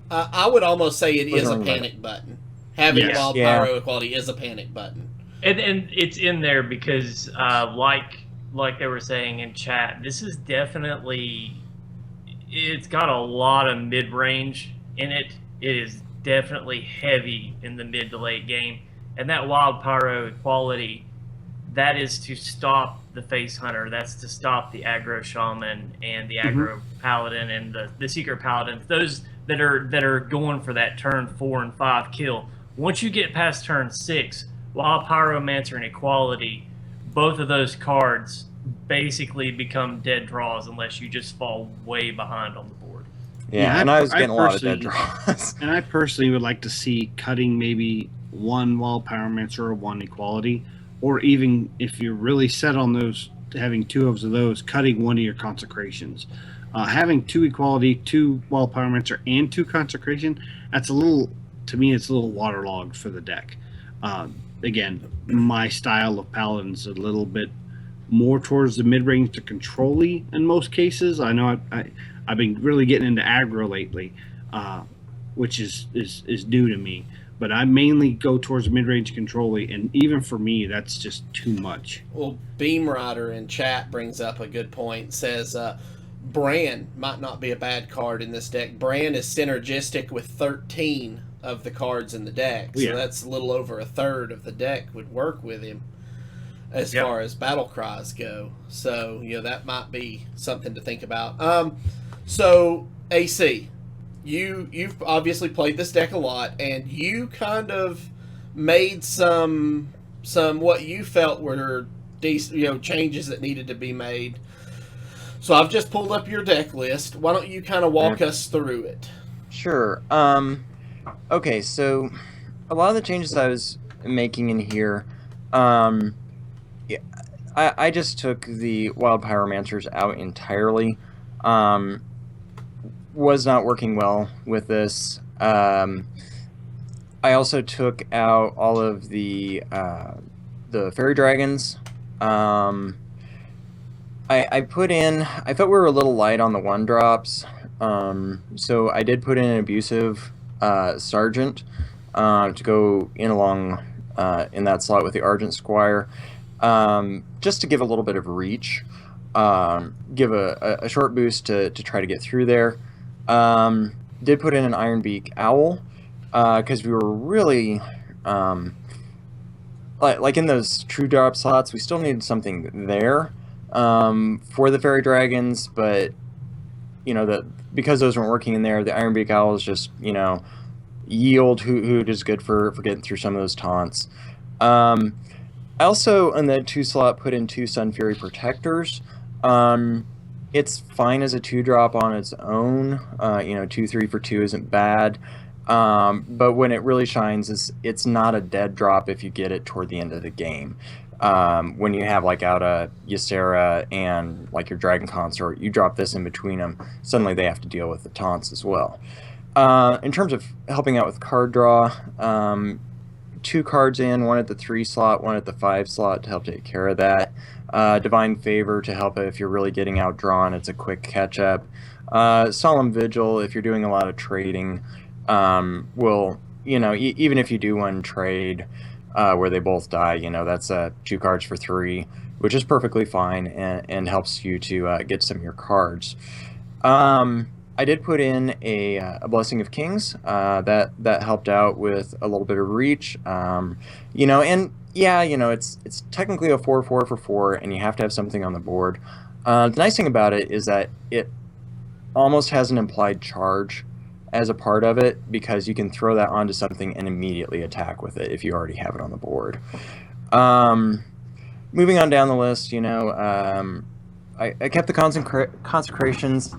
I would almost say it is a panic button. Having Wild Pyro Equality is a panic button, and it's in there because like they were saying in chat, this is definitely, it's got a lot of mid range in it. It is definitely heavy in the mid to late game, and that Wild Pyro Equality, that is to stop the Face Hunter, that's to stop the aggro Shaman and the aggro Paladin and the Secret Paladins, those that are going for that turn 4 and 5 kill. Once you get past turn 6, Wild Pyromancer and Equality, both of those cards basically become dead draws unless you just fall way behind on the board. Yeah, and I was getting a lot of dead draws. And I personally would like to see cutting maybe 1 Wild Pyromancer or 1 Equality, or even if you're really set on those, having 2 of those, cutting 1 of your Consecrations. Having 2 Equality, 2 Wild Pyromancer, and 2 Consecration, that's a little, to me, it's a little waterlogged for the deck. Again, my style of Paladin's a little bit more towards the mid-range to control-y in most cases. I know I've been really getting into aggro lately, which is new to me. But I mainly go towards mid-range control-y, and even for me, that's just too much. Well, Beam Rider in chat brings up a good point. Says Bran might not be a bad card in this deck. Bran is synergistic with 13 of the cards in the deck, so that's a little over a third of the deck would work with him as far as battle cries go. So that might be something to think about. So AC, you've obviously played this deck a lot, and you kind of made some what you felt were changes that needed to be made. So I've just pulled up your deck list. Why don't you kind of walk us through it? Sure. Okay, so a lot of the changes I was making in here, yeah, I just took the Wild Pyromancers out entirely. Was not working well with this. I also took out all of the Fairy Dragons. I felt we were a little light on the 1-drops. So I did put in an Abusive Sergeant to go in along in that slot with the Argent Squire, just to give a little bit of reach, give a short boost to try to get through there. Did put in an Ironbeak Owl because we were really like in those true drop slots, we still needed something there for the Fairy Dragons, but because those weren't working in there, the Ironbeak Owl is just yield hoot is good for getting through some of those taunts. I also in the 2 slot put in 2 Sun Fury Protectors. It's fine as a 2-drop on its own. 2/3 for 2 isn't bad. But when it really shines, it's not a dead drop if you get it toward the end of the game. When you have out a Ysera and your Dragon Consort, you drop this in between them, suddenly they have to deal with the taunts as well. In terms of helping out with card draw, 2 cards in, 1 at the 3 slot, 1 at the 5 slot to help take care of that. Divine Favor to help if you're really getting outdrawn, it's a quick catch up. Solemn Vigil, if you're doing a lot of trading, will, even if you do one trade where they both die, that's 2 cards for 3, which is perfectly fine and helps you to get some of your cards. I did put in a Blessing of Kings that helped out with a little bit of reach, it's technically a 4/4 for 4, and you have to have something on the board. The nice thing about it is that it almost has an implied charge as a part of it, because you can throw that onto something and immediately attack with it if you already have it on the board. Moving on down the list, I kept the consecrations.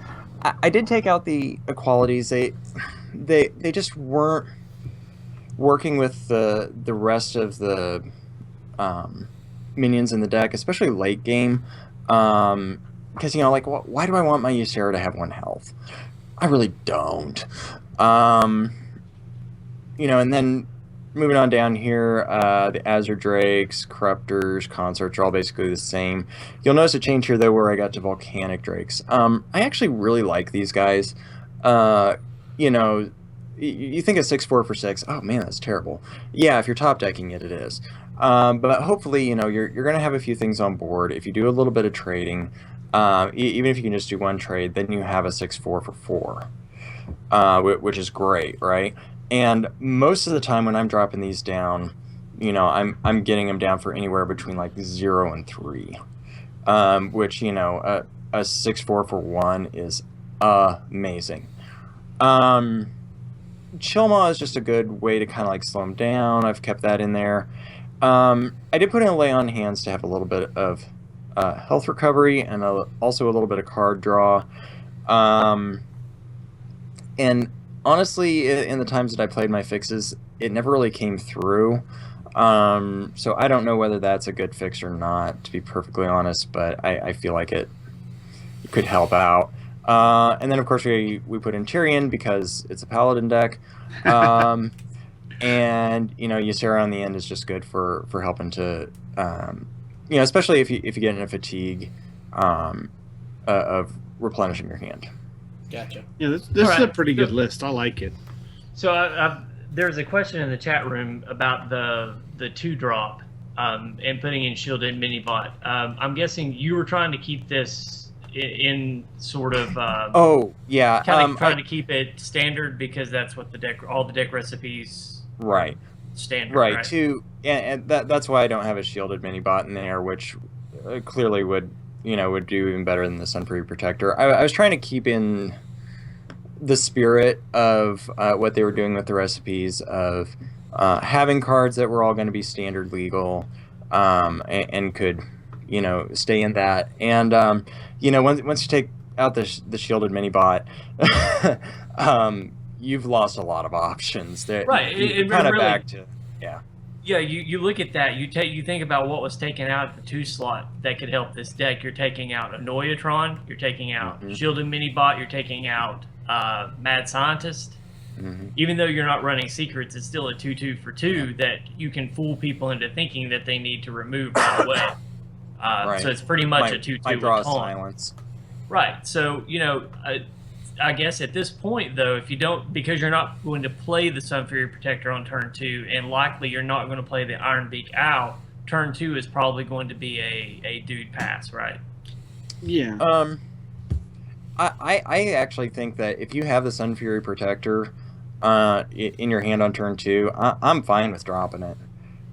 I did take out the equalities. They just weren't working with the rest of the minions in the deck, especially late game. Because why do I want my Ysera to have 1 health? I really don't. And then moving on down here, the Azure Drakes, Corruptors, Consorts are all basically the same. You'll notice a change here, though, where I got to Volcanic Drakes. I actually really like these guys. You think of 6/4 for 6. Oh, man, that's terrible. Yeah, if you're top decking it, it is. But hopefully, you're going to have a few things on board. If you do a little bit of trading, even if you can just do 1 trade, then you have a 6/4 for 4, which is great, right? And most of the time when I'm dropping these down, I'm getting them down for anywhere between 0 and 3, which a 6/4 for 1 is amazing. Chilmaw is just a good way to kind of slow them down. I've kept that in there. I did put in a Lay on Hands to have a little bit of health recovery and also a little bit of card draw. And honestly, in the times that I played my fixes, it never really came through. So I don't know whether that's a good fix or not, to be perfectly honest, but I feel like it could help out. And then, of course, we put in Tyrion because it's a Paladin deck. And, Ysera on the end is just good for helping to, especially if you get in a fatigue of replenishing your hand. Gotcha. Yeah, this is a pretty good list. I like it. So there's a question in the chat room about the 2-drop and putting in shielded mini-bot. I'm guessing you were trying to keep this in sort of trying to keep it standard because that's what all the deck recipes standard, right? And that's why I don't have a shielded mini-bot in there, which clearly would do even better than the Sun Fury Protector. I was trying to keep in the spirit of what they were doing with the recipes of having cards that were all going to be standard legal and could stay in that. And once you take out the shielded mini bot, you've lost a lot of options. Right. You're kind of back to Yeah, you look at that. You think about what was taken out of the 2 slot that could help this deck. You're taking out a Noyatron. You're taking out Shielded Minibot. You're taking out Mad Scientist. Even though you're not running secrets, it's still a 2/2 for 2 that you can fool people into thinking that they need to remove right away. Right. So it's pretty much a 2/2 might draw with taunt. silence. Right. So I guess at this point, though, if you don't, because you're not going to play the Sun Fury Protector on turn 2, and likely you're not going to play the Iron Beak Owl, turn 2 is probably going to be a dude pass, right? Yeah. I actually think that if you have the Sun Fury Protector in your hand on turn 2, I'm fine with dropping it.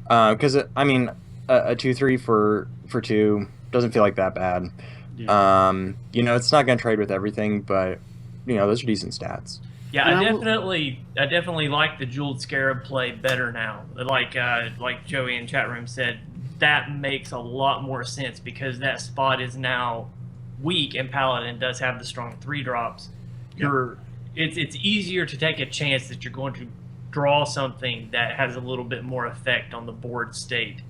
Because, a 2/3 for 2 doesn't feel like that bad. Yeah. It's not going to trade with everything, but those are decent stats. Yeah, I definitely like the Jeweled Scarab play better now. Like Joey in chat room said, that makes a lot more sense because that spot is now weak, and Paladin does have the strong 3-drops. Yep. It's easier to take a chance that you're going to draw something that has a little bit more effect on the board state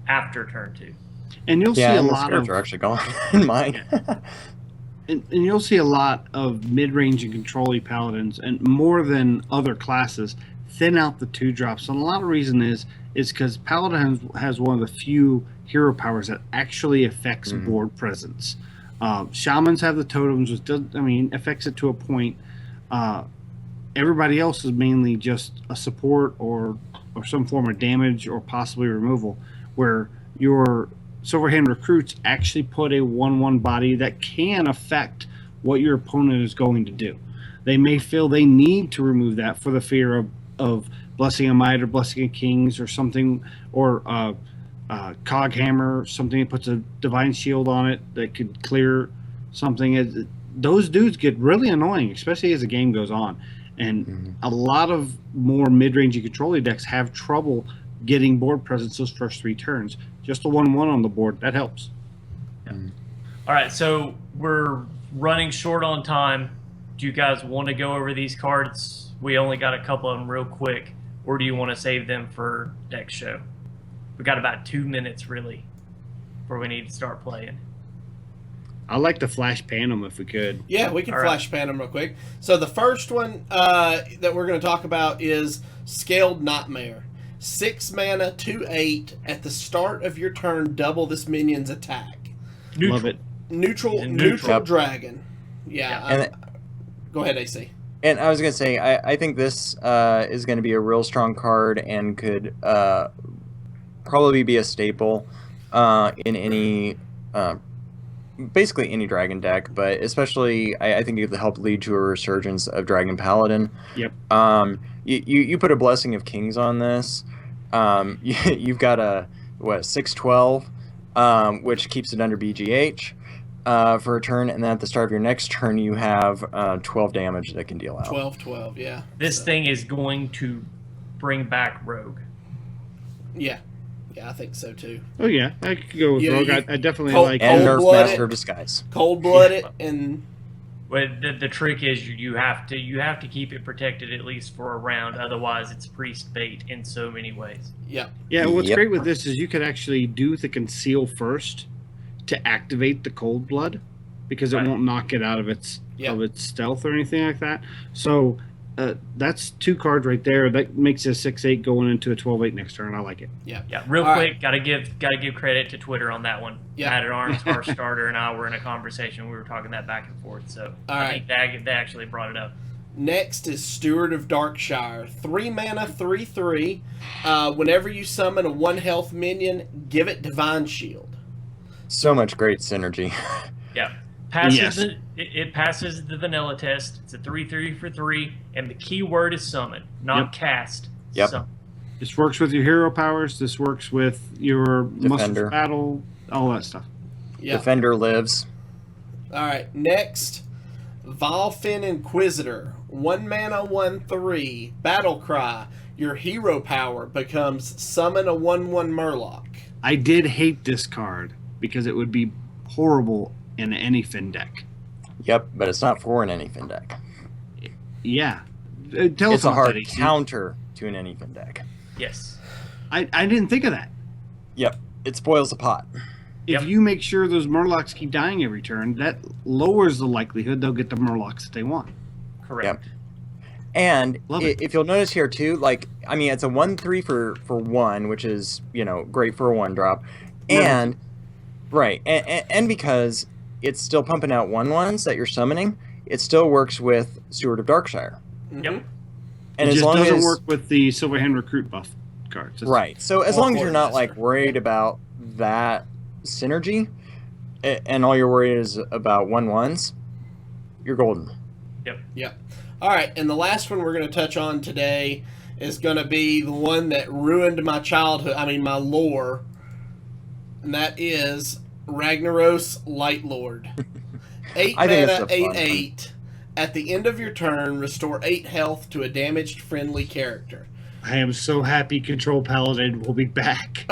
after turn 2. And you'll see a lot of are actually gone in mine. And you'll see a lot of mid-range and control-y paladins, and more than other classes, thin out the 2-drops. And a lot of reason is because Paladin has one of the few hero powers that actually affects board presence. Shamans have the totems, which affects it to a point. Everybody else is mainly just a support or some form of damage or possibly removal, where your Silverhand recruits actually put a 1/1 body that can affect what your opponent is going to do. They may feel they need to remove that for the fear of Blessing of Might or Blessing of Kings or something, or Cog Hammer, something that puts a Divine Shield on it that could clear something. Those dudes get really annoying, especially as the game goes on. And a lot of more mid-range and control decks have trouble getting board presence those first 3 turns. Just a 1/1 on the board, that helps. Yeah. All right, so we're running short on time. Do you guys want to go over these cards? We only got a couple of them real quick, or do you want to save them for next show? We got about 2 minutes, really, before we need to start playing. I'd like to flash pan them if we could. Yeah, we can flash pan them real quick. So the first one that we're going to talk about is Scaled Nightmare. 6 mana, 2/8. At the start of your turn, double this minion's attack. Love it. Neutral dragon. Yeah. Go ahead, AC. And I was going to say, I think this is going to be a real strong card and could probably be a staple in any, basically any dragon deck, but especially I think it would help lead to a resurgence of Dragon Paladin. Yep. You put a Blessing of Kings on this. You've got a 6/12, which keeps it under BGH for a turn, and then at the start of your next turn, you have 12 damage that can deal out. 12, yeah. This thing is going to bring back Rogue. Yeah, I think so too. Oh yeah, I could go with Rogue. I definitely like and Nerf Cold-blooded. Master of Disguise. Cold-blooded and. But the trick is you have to keep it protected at least for a round. Otherwise, it's priest bait in so many ways. Yeah. Yeah. What's great with this is you could actually do the conceal first to activate the cold blood, because it won't knock it out of its stealth or anything like that. So that's 2 cards right there. That makes it a 6/8 going into a 12/8 next turn. I like it. Yeah. Real quick, gotta give credit to Twitter on that one. Yeah. Matt at Arms, our starter, and I were in a conversation. We were talking that back and forth. So I think they actually brought it up. Next is Steward of Darkshire. 3 mana, 3/3. Whenever you summon a 1 health minion, give it Divine Shield. So much great synergy. Yeah. It passes the vanilla test. It's a 3/3 for 3, and the key word is summon, not cast. Yep. Summon. This works with your hero powers. This works with your Muscle Battle, all that stuff. Yeah. Defender lives. All right. Next, Valfin Inquisitor. 1 mana, 1/3. Battle Cry. Your hero power becomes summon a 1/1 Murloc. I did hate this card. because it would be horrible in any Fin deck. Yep, but it's not for an anything deck. Yeah. Tell us It's a about hard that, AC. counter to an anything deck. Yes. I didn't think of that. Yep, it spoils the pot. If you make sure those Murlocs keep dying every turn, that lowers the likelihood they'll get the Murlocs that they want. Correct. Yep. And Love it. if you'll notice here too, like, I mean, it's a 1/3 for 1, which is, you know, great for a 1-drop. And, right, and because it's still pumping out 1/1s that you're summoning, it still works with Steward of Darkshire. Yep. And It as just long doesn't as, work with the Silverhand Recruit buff cards. It's- right, so as Or long as you're not, Quartermaster. like, worried about that synergy, and all you're worried is about 1/1s, you're golden. Yep. All right, and the last one we're going to touch on today is going to be the one that ruined my childhood, my lore, and that is Ragnaros Lightlord. 8 I think mana, it's a fun 8/8. At the end of your turn, restore 8 health to a damaged friendly character. I am so happy Control Paladin will be back.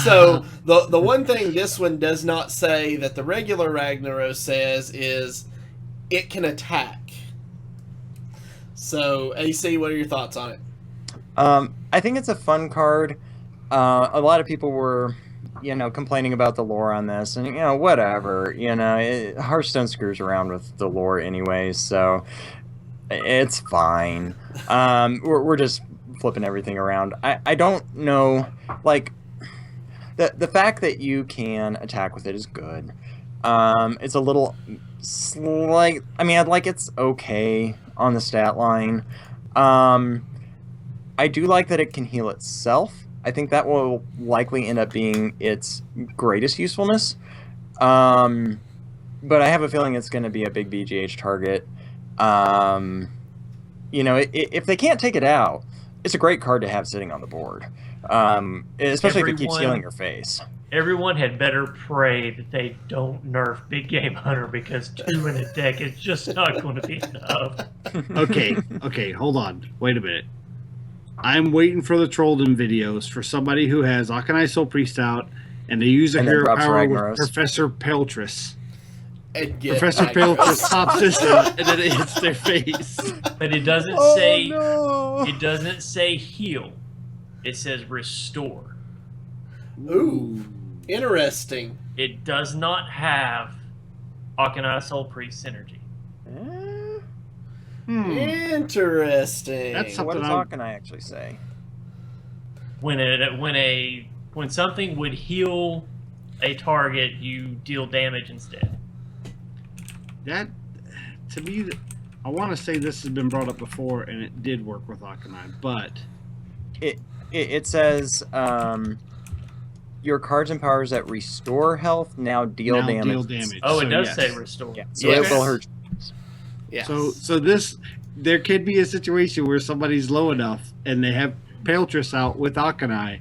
So the one thing this one does not say that the regular Ragnaros says is it can attack. So AC, what are your thoughts on it? I think it's a fun card. A lot of people were, you know, complaining about the lore on this, and, you know, whatever. You know, Hearthstone screws around with the lore anyway, so it's fine. We're just flipping everything around. I don't know, like, the fact that you can attack with it is good. It's a little slight. I mean, I'd like it's okay on the stat line. I do like that it can heal itself. I think that will likely end up being its greatest usefulness. But I have a feeling it's going to be a big BGH target. You know, if they can't take it out, it's a great card to have sitting on the board. Especially if it keeps healing your face. Everyone had better pray that they don't nerf Big Game Hunter, because 2 in a deck is just not going to be enough. Okay, hold on. Wait a minute. I'm waiting for the Trollden videos for somebody who has Akanai Soul Priest out, and they use a And then hero drops power with Ragnaros. Professor Peltris. And get Professor Ragnaros. Peltris pops this out, and then it hits their face. But it doesn't Oh, say no. it doesn't say heal. It says restore. Ooh, interesting. It does not have Akanai Soul Priest synergy. Eh, Interesting. That's so what something does I'm- Akanai actually say? When something would heal a target, you deal damage instead. That, to me, I want to say this has been brought up before, and it did work with Akanai, but It says your cards and powers that restore health now deal now damage. deal damage. Oh, it So, does yes. say restore. Yeah, so Yes. it will hurt. Yes. So there could be a situation where somebody's low enough, and they have Peltris out with Akanai,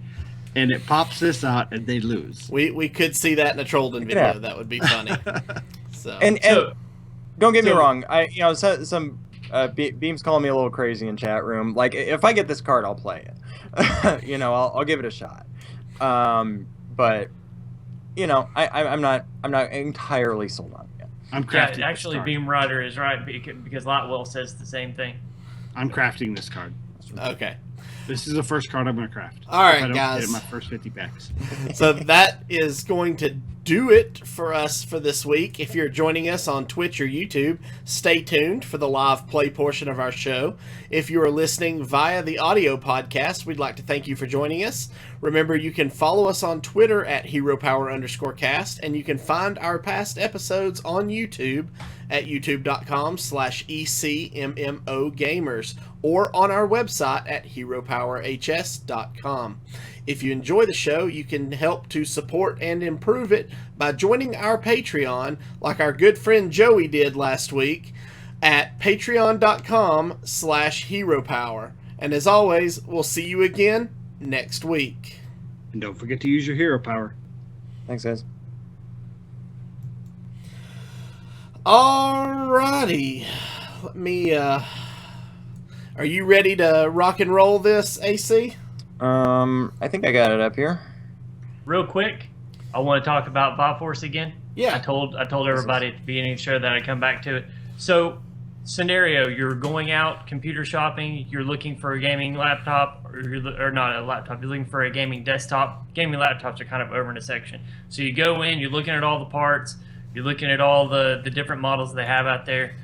and it pops this out, and they lose. we could see that in a Trollden video. Yeah. That would be funny. So And So, don't get me so- wrong. Some Beam's calling me a little crazy in chat room. Like, if I get this card, I'll play it. You know, I'll give it a shot. But you know, I'm not entirely sold on it yet. I'm yeah, crafting this actually, card. Beam Rider is right, because Lightwell says the same thing. I'm crafting this card. okay. This is the first card I'm going to craft. All right, if I don't guys. get it in my first 50 packs. So that is going to do it for us for this week. If you're joining us on Twitch or YouTube, stay tuned for the live play portion of our show. If you are listening via the audio podcast, we'd like to thank you for joining us. Remember, you can follow us on Twitter at HeroPower_cast, and you can find our past episodes on YouTube at youtube.com/ECMMOgamers or on our website at HeroPowerHS.com. If you enjoy the show, you can help to support and improve it by joining our Patreon, like our good friend Joey did last week, at patreon.com/HeroPower. And as always, we'll see you again next week. And don't forget to use your hero power. Thanks, guys. Alrighty. Let me, are you ready to rock and roll this, AC? I think I got it up here. Real quick, I want to talk about Viforce again. Yeah. I told everybody at the beginning of the show that I'd come back to it. So, scenario: you're going out computer shopping. You're looking for a gaming laptop, or not a laptop. You're looking for a gaming desktop. Gaming laptops are kind of over in a section. So you go in. You're looking at all the parts. You're looking at all the different models they have out there,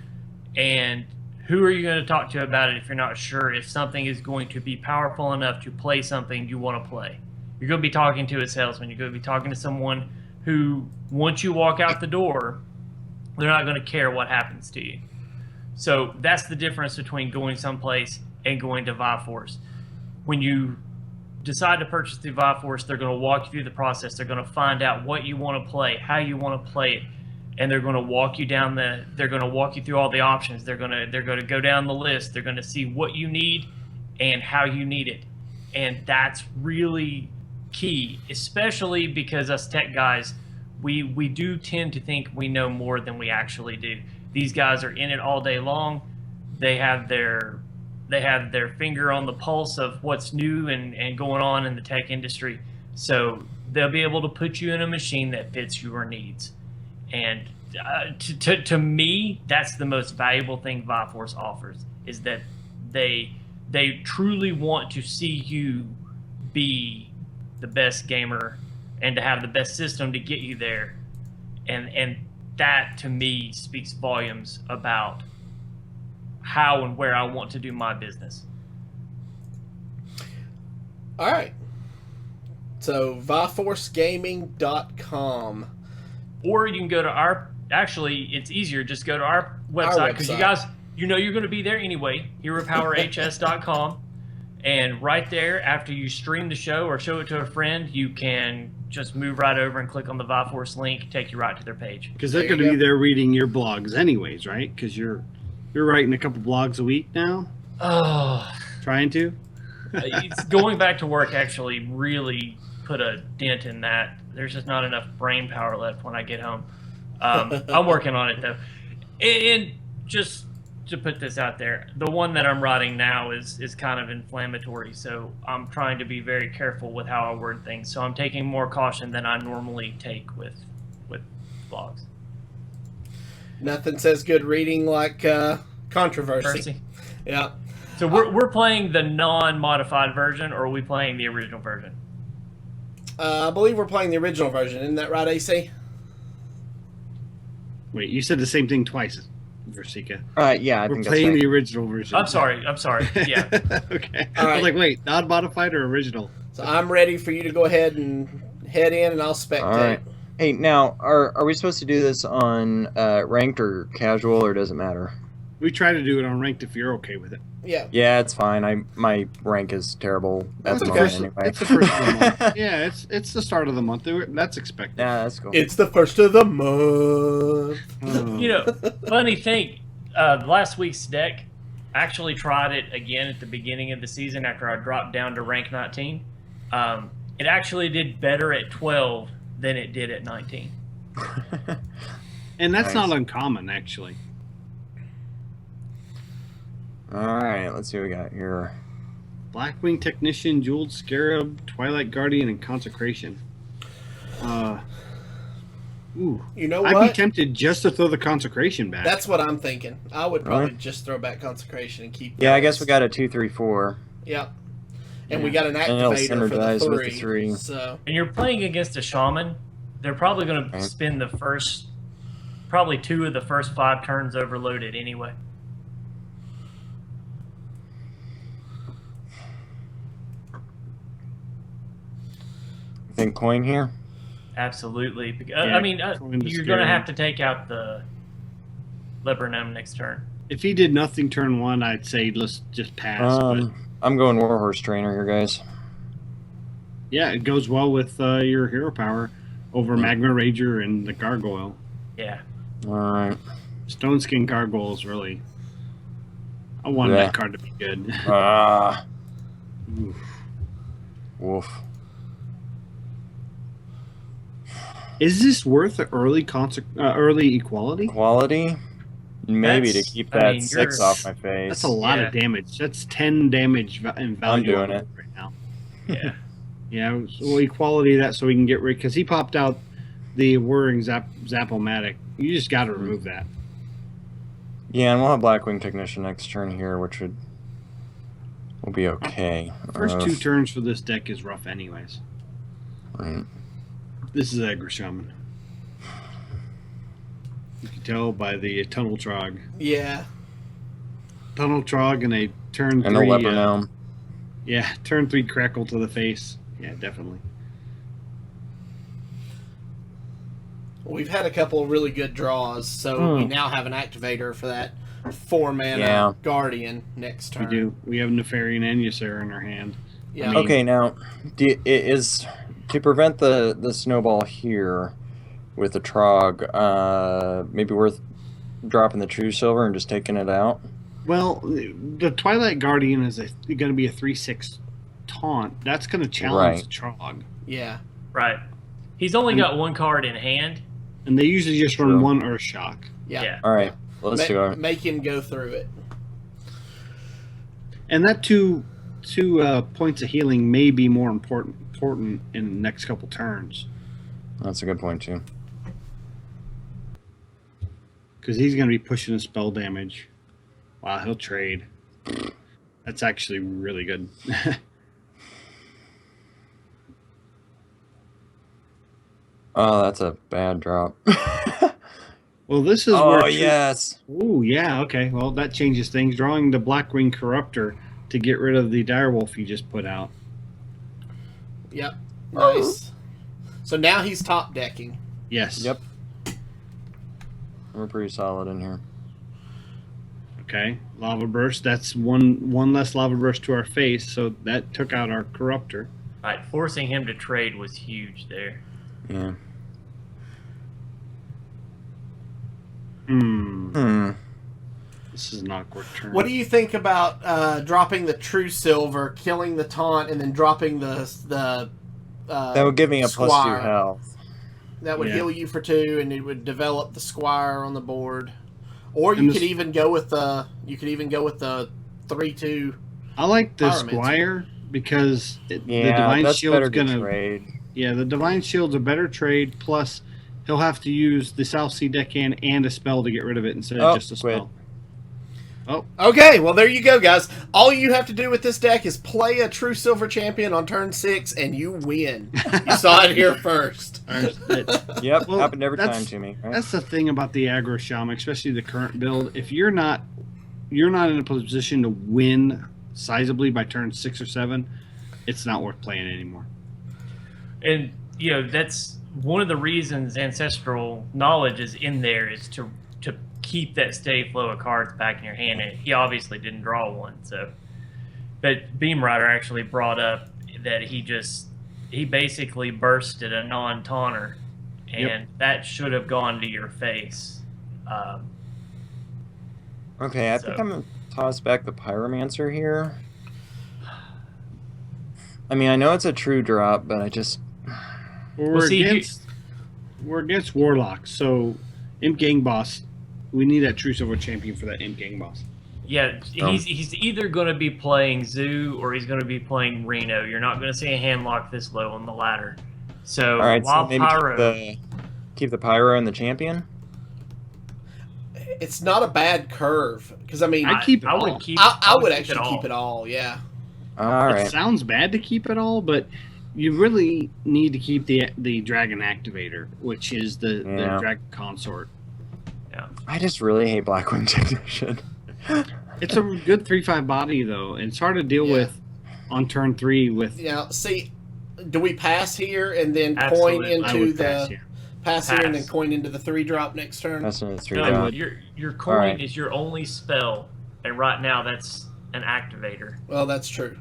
and who are you going to talk to about it if you're not sure if something is going to be powerful enough to play something you want to play? You're going to be talking to a salesman. You're going to be talking to someone who, once you walk out the door, they're not going to care what happens to you. So that's the difference between going someplace and going to Viforce. When you decide to purchase through Viforce, they're going to walk you through the process. They're going to find out what you want to play, how you want to play it, and they're going to walk you down they're going to walk you through all the options. They're going to go down the list. They're going to see what you need and how you need it. And that's really key, especially because us tech guys, we do tend to think we know more than we actually do. These guys are in it all day long. They have their finger on the pulse of what's new and going on in the tech industry. So they'll be able to put you in a machine that fits your needs. And to me, that's the most valuable thing Viforce offers, is that they truly want to see you be the best gamer and to have the best system to get you there. And that, to me, speaks volumes about how and where I want to do my business. All right. So, ViforceGaming.com. Or you can go to actually, it's easier, just go to our website, because you guys, you're going to be there anyway, heropowerhs.com. And right there, after you stream the show or show it to a friend, you can just move right over and click on the Viforce link, take you right to their page. Because they're going to be there reading your blogs anyways, right? Because you're writing a couple blogs a week now? Oh. Trying to? Going back to work actually really put a dent in that. There's just not enough brain power left when I get home. I'm working on it, though. And just to put this out there, the one that I'm writing now is kind of inflammatory, so I'm trying to be very careful with how I word things. So I'm taking more caution than I normally take with blogs. Nothing says good reading like controversy. Yeah. So we're playing the non-modified version, or are we playing the original version? I believe we're playing the original version. Isn't that right, AC? Wait, you said the same thing twice, Versika. Yeah, I we're think playing that's right. the original version. I'm sorry. Yeah. Okay. All I right. was like, wait, non-modified or original? So I'm ready for you to go ahead and head in, and I'll spectate. All right. Hey, now, are we supposed to do this on ranked or casual, or does it matter? We try to do it on ranked if you're okay with it. Yeah. Yeah, it's fine. My rank is terrible at the That's moment okay. anyway. It's the first of the month. Yeah, it's the start of the month. That's expected. Yeah, that's cool. It's the first of the month. Oh. Funny thing, last week's deck, I actually tried it again at the beginning of the season after I dropped down to rank 19. It actually did better at 12 than it did at 19. And that's Nice. not uncommon, actually. All right, let's see what we got here. Blackwing Technician, Jeweled Scarab, Twilight Guardian, and Consecration. Ooh. You know I'd what? be tempted just to throw the Consecration back. That's what I'm thinking. I would probably Really? just throw back Consecration and keep. Yeah, I those. guess we got a 2, 3, 4. Yep. And we got an And it'll activator for the synergize with the 3. three. So And you're playing against a shaman, they're probably going to Right. spend probably 2 of the first 5 turns overloaded anyway. Think coin here? Absolutely. Yeah, I mean, going to you're scare going to him. have to take out the Libernum next turn. If he did nothing turn 1, I'd say let's just pass. But I'm going Warhorse Trainer here, guys. yeah, it goes well with your hero power over Magma Rager and the Gargoyle. Yeah. All right. Stone Skin Gargoyle is really... I wanted Yeah. that card to be good. Ah. Oof. Woof. Is this worth the early early equality? Quality? Maybe to That's- keep I that mean, 6 you're- off my face. That's a lot of Yeah. damage. That's 10 damage in value doing on it. right now. Yeah. Yeah, so equality that so we can get rid because he popped out the whirring Zap-O-Matic. You just got to remove that. Yeah, and we'll have Blackwing Technician next turn here, which will be okay. First 2 turns for this deck is rough, anyways. Right. This is Aggro Shaman. You can tell by the Tunnel Trog. Yeah. Tunnel Trog and a turn And 3. a Leper Gnome. Yeah, turn 3 crackle to the face. Yeah, definitely. We've had a couple of really good draws, so we now have an activator for that 4-mana Guardian next turn. We do. We have Nefarian and Ysera in our hand. Yeah. Okay, now, is to prevent the snowball here with the Trog, maybe worth dropping the True Silver and just taking it out? Well, the Twilight Guardian is going to be a 3/6 taunt. That's going to challenge the Trog. Yeah. Right. He's only got 1 card in hand. And they usually just run 1 Earth Shock. Yeah. All right. Let's do it. Make him go through it. And that two points of healing may be more important in the next couple turns. That's a good point, too. Because he's going to be pushing the spell damage. Wow, he'll trade. That's actually really good. Oh, that's a bad drop. Well, this is Oh, where... yes. Oh, yeah, okay. Well, that changes things. Drawing the Blackwing Corruptor to get rid of the Direwolf you just put out. Yep. Nice. So now he's top decking. Yes. Yep. We're pretty solid in here. Okay. Lava Burst. That's one less Lava Burst to our face, so that took out our Corruptor. Right, forcing him to trade was huge there. Yeah. This is an awkward turn. What do you think about dropping the True Silver, killing the taunt, and then dropping the that would give me a +2 Squire? health. That would heal you for 2, and it would develop the Squire on the board. Or you could even go with the 3/2. I like the Pyromancer. Squire because the Yeah, Divine that's Shield's better to gonna trade. Yeah, the Divine Shield's a better trade, plus he'll have to use the South Sea Deckhand and a spell to get rid of it instead of just a spell. Oh. Okay, well there you go, guys. All you have to do with this deck is play a True Silver Champion on turn 6, and you win. You saw it here first. Yep, Well, happened every that's- time to me. Right? That's the thing about the Aggro Shaman, especially the current build. If you're not in a position to win sizably by turn 6 or 7, it's not worth playing anymore. And, that's one of the reasons Ancestral Knowledge is in there is to keep that steady flow of cards back in your hand. And he obviously didn't draw one, so. But Beam Rider actually brought up that he basically bursted a non-taunter, and that should have gone to your face. Okay, I think I'm going to toss back the Pyromancer here. I mean, I know it's a true drop, but I just... We're against Warlocks, so Imp Gang Boss, we need that True Silver Champion for that Imp Gang Boss. Yeah, he's either going to be playing Zoo or he's going to be playing Reno. You're not going to see a hand lock this low on the ladder. So, All right, while so maybe Pyro... keep the Pyro and the Champion? It's not a bad curve, because I mean, I keep it I all. would keep. I would keep actually keep it all. Yeah. All It right. sounds bad to keep it all, but you really need to keep the Dragon Activator, which is the Dragon Consort. Yeah. I just really hate Blackwing Technician. It's a good 3/5 body though, and it's hard to deal with on turn 3 with. Yeah. See, do we pass here and then Absolutely. coin I into would the pass here. pass here and then Pass. coin into the 3-drop next turn? That's another 3 No, drop. your coin Alright. is your only spell, and right now that's an activator. Well, that's true.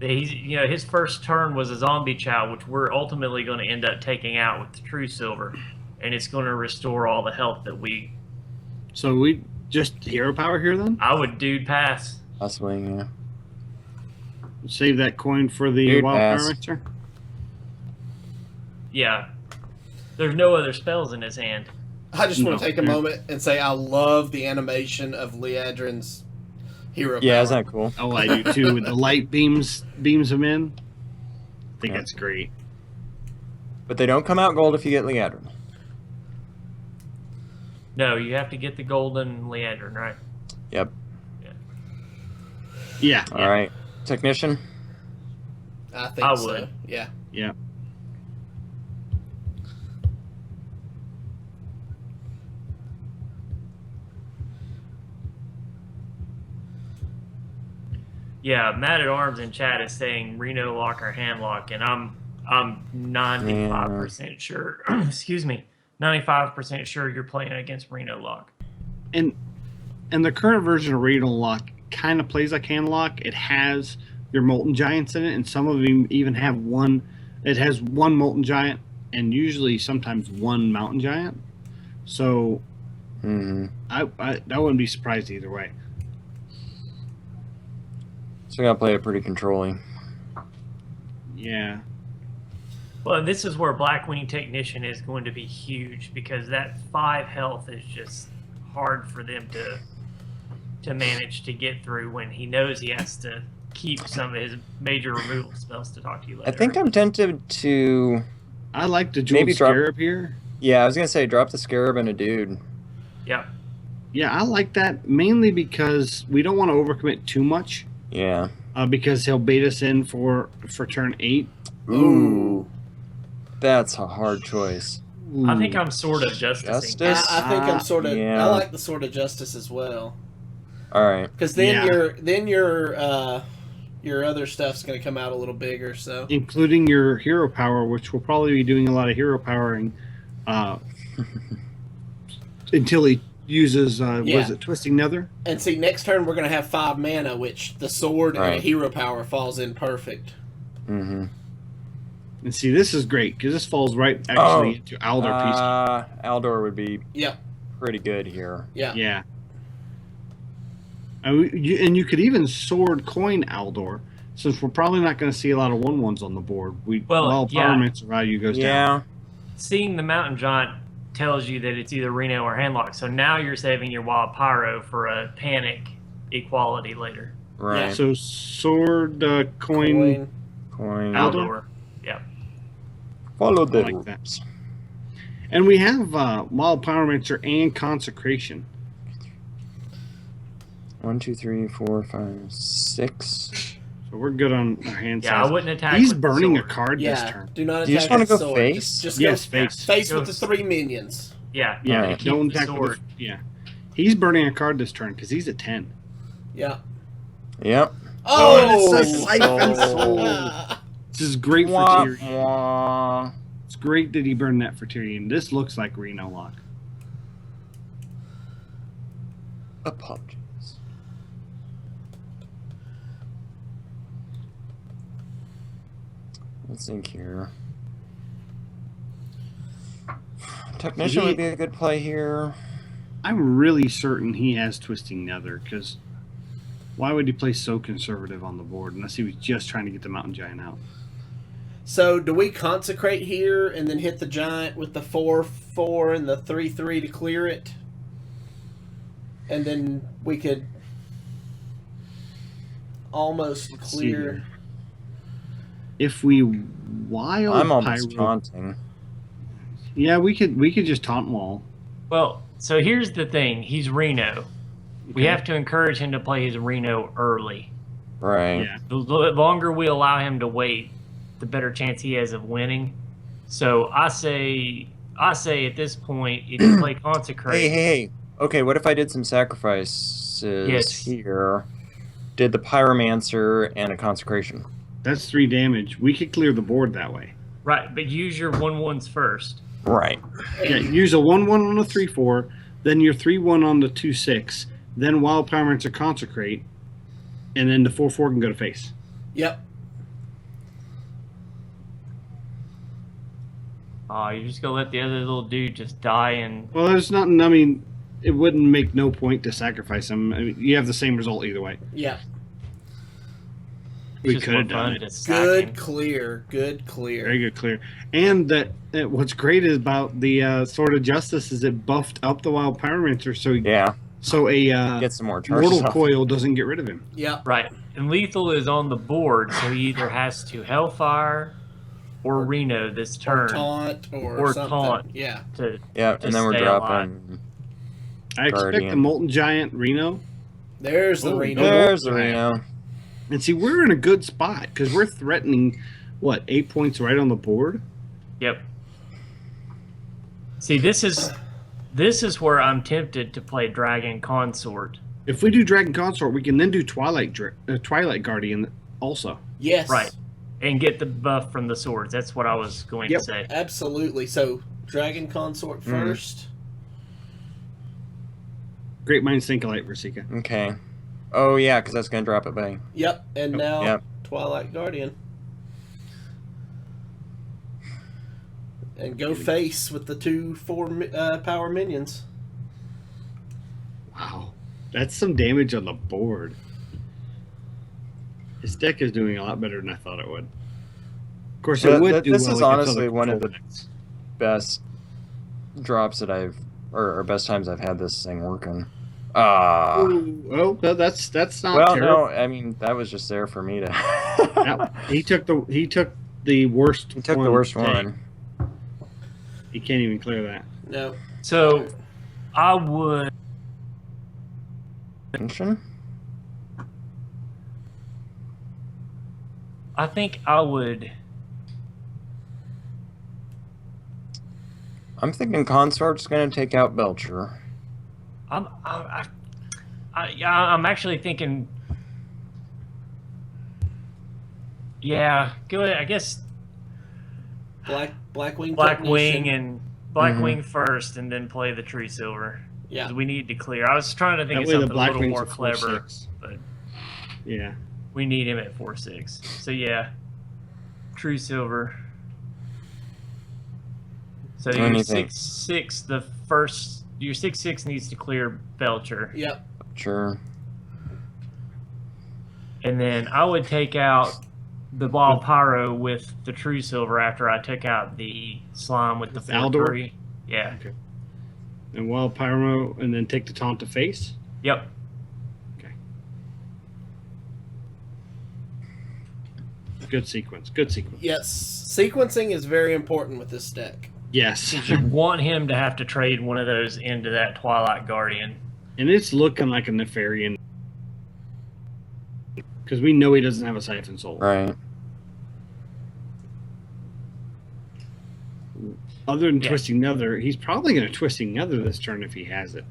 He's, his first turn was a zombie chow, which we're ultimately going to end up taking out with the True Silver, and it's going to restore all the health that we. So we just hero power here then? I would dude pass. Possibly, yeah. Save that coin for the Dude, Wild pass. Pyromancer? Yeah, there's no other spells in his hand. I just want No. to take a moment and say I love the animation of Leadrin's hero Yeah, power. isn't that cool? Oh, I do too. With the light beams him in. I think that's great. But they don't come out gold if you get Leandrin. No, you have to get the golden Leandrin, right? Yep. Yeah. All right. Technician? I think I so. would. Yeah. Yeah. Yeah, Mad at Arms in chat is saying Reno lock or hand lock, and I'm 95% sure. Excuse me, 95% sure you're playing against Reno lock. And the current version of Reno Lock kind of plays like hand lock. It has your Molten Giants in it, and some of them even have one. It has one Molten Giant, and usually sometimes one Mountain Giant. So, I wouldn't be surprised either way. So you gotta play it pretty controlling. Yeah. Well, this is where Blackwing Technician is going to be huge because that 5 health is just hard for them to manage to get through when he knows he has to keep some of his major removal spells to talk to you later. I think I'm tempted to... I like the Jeweled Maybe drop- Scarab here. Yeah, I was gonna say drop the Scarab and a dude. Yep. Yeah, I like that mainly because we don't want to overcommit too much. Yeah. Because he'll bait us in for turn 8. Ooh. That's a hard choice. I think I'm sort of justicing. Justice? I think I'm sort of. yeah. I like the Sword of Justice as well. All right. Because then Yeah. your other stuff's going to come out a little bigger. So Including your hero power, which we'll probably be doing a lot of hero powering until he uses, was it Twisting Nether? and see, next turn we're going to have 5 mana, which the sword and a Right. hero power falls in perfect. Mm-hmm. And see, this is great because this falls right actually into Aldor Peace. Aldor would be Yep. pretty good here. Yeah. Yeah. And you could even sword coin Aldor, since we're probably not going to see a lot of 1/1s on the board. While Powermancer value goes down. Seeing the Mountain Giant tells you that it's either Reno or Handlock. So now you're saving your Wild Pyro for a Panic equality later. Right. So sword coin Coin. Aldor. Yeah. Follow the I like that. rules. And we have Wild Pyromancer and Consecration. 1, 2, 3, 4, 5, 6. So we're good on our hand Yeah, size. I wouldn't attack. He's with the burning a sword. card this Yeah. turn. Do not Do you attack just wanna with go sword. face? Just Yes, go face. face Go- with the 3 minions. Yeah. Yeah, and keep don't the attack sword. with yeah. He's burning a card this turn because he's at 10. Yeah. Yep. Oh! it's a Siphon Soul. This is great for Wah, Tyrion. wah. It's great that he burned that for Tyrion. This looks like Reno Lock. Apologies. Let's think here. Technician would be a good play here. I'm really certain he has Twisting Nether because why would he play so conservative on the board unless he was just trying to get the Mountain Giant out? So do we consecrate here and then hit the giant with the 4/4 and the 3/3 to clear it? And then we could almost Let's see clear. here. If we wild I'm almost Pyro, taunting. yeah, we could just taunt wall. Well, so here's the thing. He's Reno. We have to encourage him to play his Reno early. Right. Yeah, The longer we allow him to wait, the better chance he has of winning. So I say at this point, either play Consecrate. Hey. Okay, what if I did some sacrifices Yes. here? Did the Pyromancer and a Consecration. that's 3 damage. We could clear the board that way. Right, but use your 1/1s first. Right. Yeah, use a 1/1 on the 3/4, then your 3/1 on the 2/6, then Wild Pyromancer Consecrate, and then the 4/4 can go to face. Yep. Oh, you're just gonna let the other little dude just die and Well, there's nothing. I mean, it wouldn't make no point to sacrifice him. I mean, you have the same result either way. Yeah. it's We just could more have done fun it. to sack Good him. clear. Good clear. Very good, clear. And that what's great is about the Sword of Justice is it buffed up the Wild Pyromancer, so Yeah. a Get some more charges Mortal off. Coil doesn't get rid of him. Yep. Right, and lethal is on the board, so he either has to Hellfire or Reno this or turn taunt or, or something. taunt. Yeah. to Yeah, to and then we're stay dropping. I expect Guardian. the Molten Giant Reno. There's the Oh, Reno. There's the Right. Reno. And see, we're in a good spot because we're threatening, 8 points right on the board? Yep. See, this is where I'm tempted to play Dragon Consort. If we do Dragon Consort, we can then do Twilight Guardian also. Yes. Right. And get the buff from the swords. That's what I was going Yep. to say. Absolutely. So, Dragon Consort first. Great minds think alike, Rasika. Okay. Oh yeah, because that's gonna drop it by. Yep. And now Yep. Twilight Guardian. And go face with the 2/4 power minions. Wow. That's some damage on the board. His deck is doing a lot better than I thought it would. Of course, it would do This well is against honestly other one of control the decks. best drops that or best times I've had this thing working. Oh, well, that's not Well, terrible. no, I mean that was just there for me to. He took the worst. He took the worst to take. one. He can't even clear that. No. So I would Mention? I think I would I'm thinking Consort's gonna take out Belcher. I'm actually thinking yeah, go ahead. I guess Blackwing Blackwing Technician. and Blackwing first and then play the Tree Silver. Yeah. 'Cause we need to clear. I was trying to think That of way the something a little Blackwing's more at clever, 4/6. but Yeah. we need him at 4/6. So yeah, True Silver. So What do your you think? 6/6, your 6/6 needs to clear Belcher, Yep. Sure. and then I would take out the Ball Pyro with the True Silver after I took out the Slime with the With Aldor? 4/3. Yeah. And Wild Pyro, and then take the taunt to face. Yep. Okay. Good sequence. Good sequence. Yes. Sequencing is very important with this deck. Yes. You want him to have to trade one of those into that Twilight Guardian. And it's looking like a Nefarian. Because we know he doesn't have a Siphon Soul. Right. Other than Yeah. Twisting Nether, he's probably going to Twisting Nether this turn if he has it.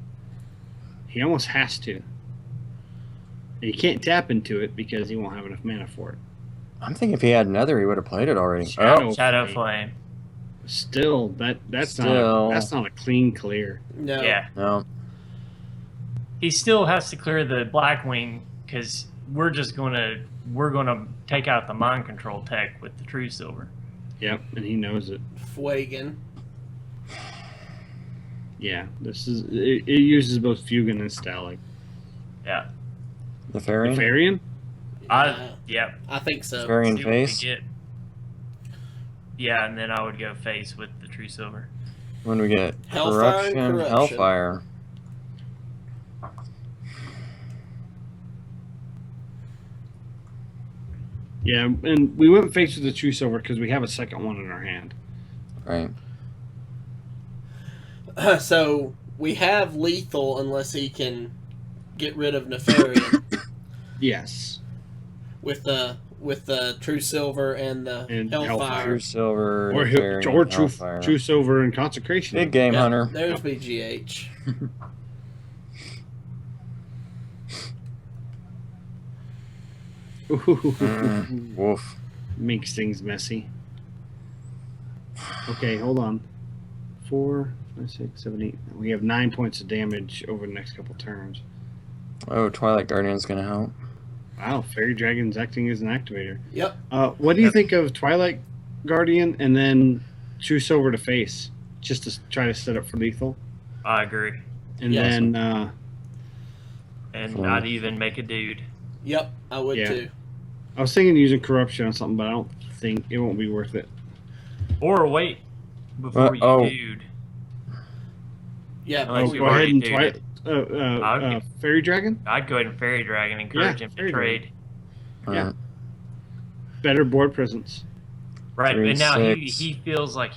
He almost has to. And he can't tap into it because he won't have enough mana for it. I'm thinking if he had another, he would have played it already. Shadow Shadow Flame. Flame. Still, that's Still. not a clean clear. No. Yeah. No. He still has to clear the Blackwing because we're gonna take out the mind control tech with the True Silver. Yep, and he knows it. Fuegan. Yeah, it uses both Fugan and Stallic. Yeah. The Fairy? Nefarian? Yeah. I think so. Fairy in See what we face? get. Yeah, and then I would go face with the True Silver. When we get Hellfire and Corruption, Corruption. Hellfire. Yeah, and we went face with the True Silver because we have a second one in our hand. Right. So we have lethal unless he can get rid of Nefarian Yes. with the True Silver and the And Hellfire. Hellfire. True Silver. Or Fairy, True Silver and Consecration. Big game Yeah, hunter. There's BGH. Wolf. Makes things messy. Okay, hold on. 4, 5, 6, 7, 8. We have 9 points of damage over the next couple turns. Oh, Twilight Guardian's gonna help. Wow, Fairy Dragon's acting as an activator. Yep. What do you think of Twilight Guardian and then True Silver to face? Just to try to set up for lethal? I agree. And Yes. then, And Cool. not even make a dude. Yep. I would Yeah. too. I was thinking using Corruption on something, but I don't think it won't be worth it. Or wait before you oh. dude. Yeah. Unless but you Go ahead already and did Twilight. Fairy Dragon? I'd go ahead and Fairy Dragon, encourage Yeah, him to Fairy trade. Yeah. Better board presence. Right, 3, and now 6. he feels like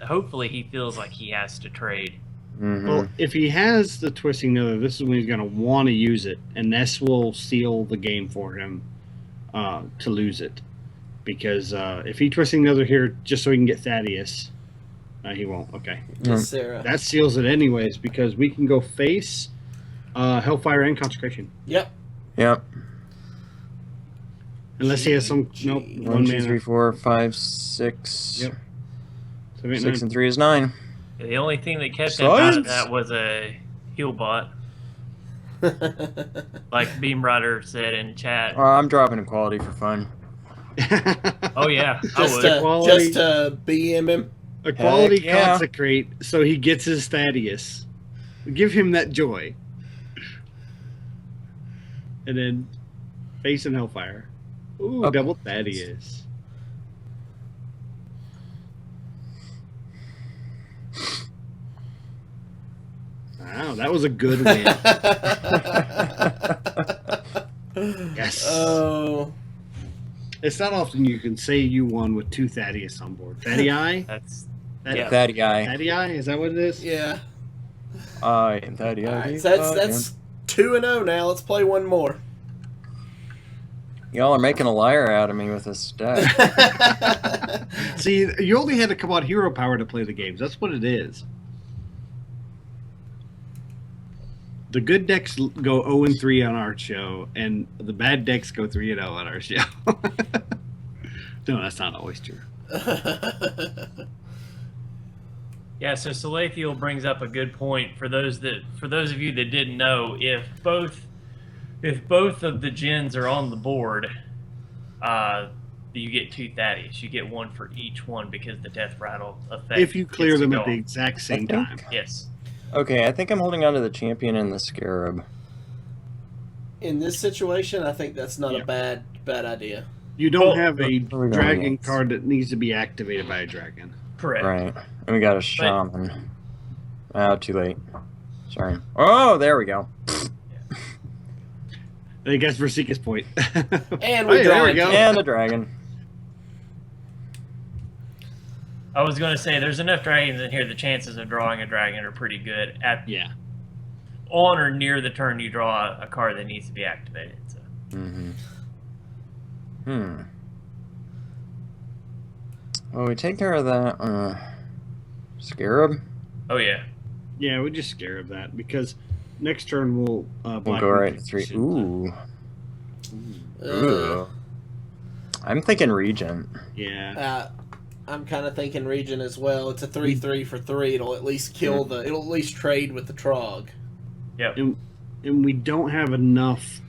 hopefully he feels like he has to trade. Mhm. Well, if he has the twisting nether, this is when he's going to want to use it, and this will seal the game for him to lose it. Because if he twisting nether here just so he can get Thaddeus, he won't. Okay, Yes, Sarah. that seals it anyways because we can go face Hellfire and Consecration. Yep. Yep. Unless he has some nope 1, one 2, mana. 3, 4, 5, 6. Yep. 7, 8, 6 9. and 3 is 9. The only thing that kept him out of Science! that was a heal bot, like Beam Rider said in chat. I'm dropping equality for fun. Oh yeah, I just would. to Equality. just to BM him. Equality Heck yeah. Consecrate so he gets his Thaddeus. Give him that joy. And then face and Hellfire. Ooh, Okay. double Thaddeus. Wow, that was a good win. Yes. Oh. It's not often you can say you won with 2 Thaddeus on board. Thaddeus? That's Yeah. That guy. Thaddeus? Is that what it is? Yeah. I am that All right, guy. so that's 2-0 now. Let's play one more. Y'all are making a liar out of me with this deck. See, you only had to come on hero power to play the games. That's what it is. The good decks go 0-3 on our show, and the bad decks go 3-0 on our show. No, that's not always true. Yeah, so Salathiel brings up a good point for those of you that didn't know, if both of the gens are on the board, you get 2 Thaddeus. You get 1 for each one because the death rattle effect. If you clear gets to them go at the on. exact same I think- time. Yes. Okay, I think I'm holding on to the champion and the scarab. In this situation, I think that's not Yeah. a bad idea. You don't Well, have a what are we going dragon against? card that needs to be activated by a dragon. Correct. Right. And we got a shaman. Too late. Sorry. Oh, there we go. I think that's Versika's point. And we Hey, draw there we it. go. And a dragon. I was going to say, there's enough dragons in here. The chances of drawing a dragon are pretty good. Yeah. On or near the turn, you draw a card that needs to be activated. So. Well, we take care of that. Scarab. Oh yeah. Yeah, we just scare of that because next turn we'll We'll black go and right to white 3. should- Ooh. Uh, Ooh. I'm thinking Regent. Yeah. I'm kind of thinking Region as well. It's a 3/3 for 3. It'll at least kill it'll at least trade with the Trog. Yep. And we don't have enough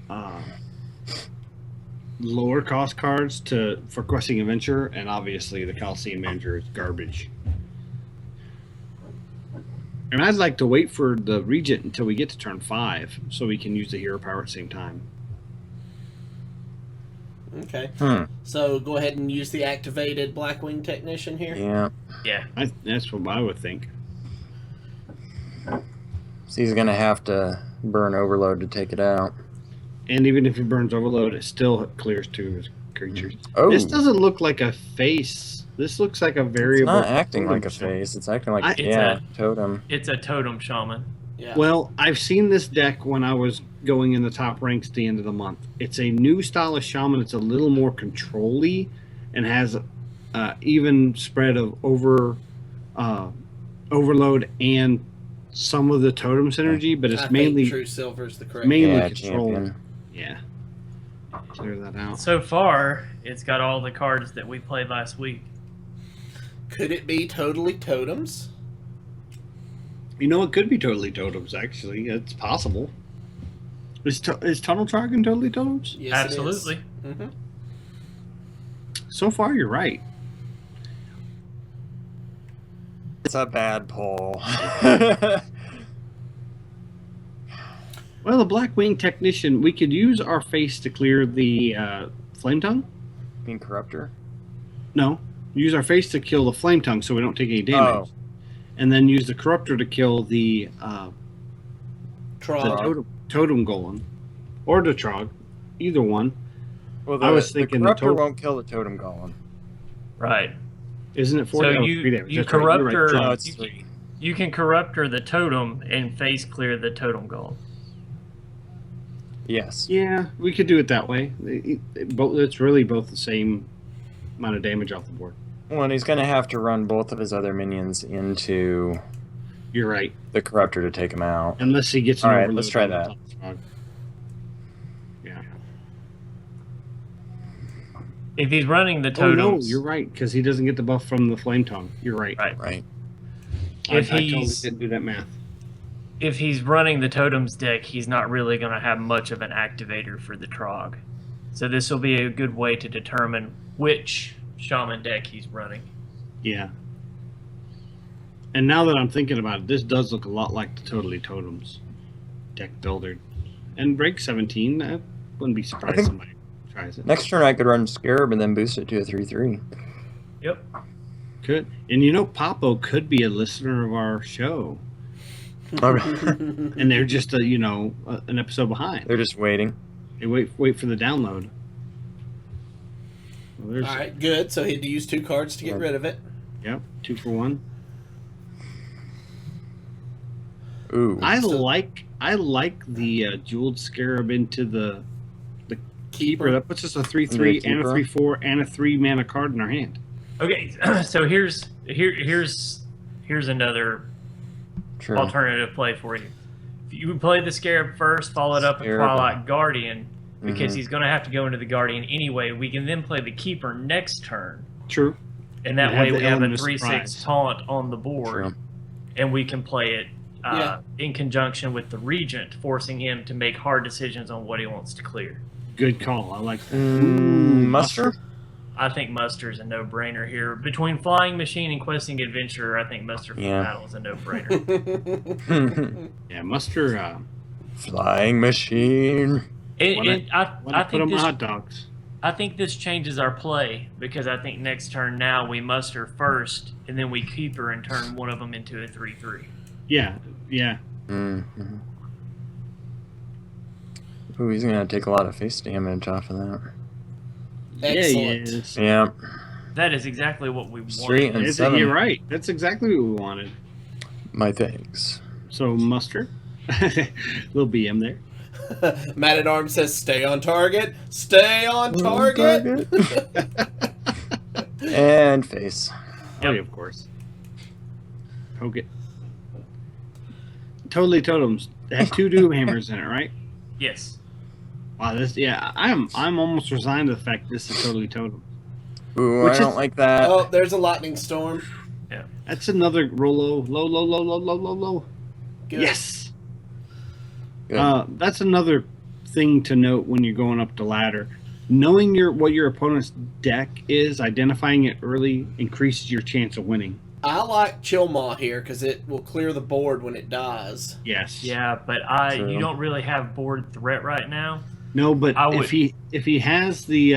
lower cost cards for questing adventure, and obviously the Coliseum Manager is garbage. And I'd like to wait for the Regent until we get to turn 5 so we can use the hero power at the same time. Okay. Hmm. So go ahead and use the activated Blackwing Technician here. Yeah. Yeah. That's what I would think. So he's going to have to burn Overload to take it out. And even if it burns Overload, it still clears 2 of his creatures. Oh. This doesn't look like a face. This looks like a It's variable. not acting totem like a stone. face. It's acting like, It's totem. It's a totem shaman. Yeah. Well, I've seen this deck when I was going in the top ranks at the end of the month. It's a new style of shaman. It's a little more control-y and has even spread of overload and some of the totem synergy, but it's I mainly think True Silver is the correct. mainly Yeah, control. champion. Yeah. Clear that out. So far, it's got all the cards that we played last week. Could it be totally totems? You know, it could be totally totems, actually. It's possible. Is Tunnel Dragon totally totems? Yes, Absolutely. It is. Mm-hmm. So far, you're right. It's a bad pull. Well, the Blackwing Technician, we could use our face to clear the Flame Tongue. Being Corruptor? No, use our face to kill the Flame Tongue so we don't take any damage. Oh. And then use the Corruptor to kill the Trog. Totem Golem. Or the Trog. Either one. Well, I was thinking the the Corruptor totem- won't kill the Totem Golem. Right. Isn't it 4 So damage? you 3 damage. you That's right, you're corrupt right, her. No, John. it's 3. You can corrupt her the totem and face clear the totem golem. Yes. Yeah, we could do it that way. It's really both the same amount of damage off the board. Well, and he's going to have to run both of his other minions into You're right. the corruptor to take him out. Unless he gets an All right, overload let's try on the that. top frog. Yeah. If he's running the Oh totems, no, you're right, because he doesn't get the buff from the flame tongue. You're right. Right. Right. I If totally he's didn't do that math. if he's running the totems deck, he's not really going to have much of an activator for the Trog. So this will be a good way to determine which shaman deck he's running. Yeah. And now that I'm thinking about it, this does look a lot like the Totally Totems deck builder. And break 17, I wouldn't be surprised think- somebody tries it. Next turn I could run Scarab and then boost it to a 3/3. Yep. Could. And you know, Papo could be a listener of our show. And they're just, an episode behind. They're just waiting. They wait for the download. Well, there's, All right, good. So he had to use 2 cards to get rid of it. Yep, 2 for 1. Ooh. I like the jeweled scarab into the keeper. That puts us a 3/3 and a Keeper. 3/4 and a 3 mana card in our hand. Okay. So here's another True. alternative play for you. If you play the Scarab first, follow it up with Scarab. Twilight Guardian, because Mhm. he's going to have to go into the Guardian anyway. We can then play the Keeper next turn, True. and that And have way the we have a element of 3/6 surprise. taunt on the board, True. and we can play it Yeah. in conjunction with the Regent, forcing him to make hard decisions on what he wants to clear. Good call. I like that. Muster? I think Muster's a no-brainer here. Between Flying Machine and Questing Adventurer, I think Muster for Yeah. Battle is a no-brainer. Yeah, Muster. Flying machine. I Want to put think on my this hot dogs. I think this changes our play, because I think next turn now we muster first, and then we keeper and turn one of them into a 3/3. Yeah, yeah. Mm-hmm. Ooh, he's gonna take a lot of face damage off of that. Excellent. Yeah, yes. Yeah. That is exactly what we Straight wanted. and Is it- 7. You're right. That's exactly what we wanted. My thanks. So Muster, little BM there. Man at Arms says, "Stay on target. Stay on target." And face. Oh, yeah, of course. Poke it. Totally Totems. They have 2 Doomhammers in it, right? Yes. Wow, this. Yeah, I'm almost resigned to the fact this is Totally Totem. Ooh, Which I don't is- like that. Oh, there's a lightning storm. That's another roll low. Good. Yes. Good. That's another thing to note when you're going up the ladder. Knowing what your opponent's deck is, identifying it early increases your chance of winning. I like Chillmaw here because it will clear the board when it dies. Yes. Yeah, but True. you don't really have board threat right now. No, but I would- if he has the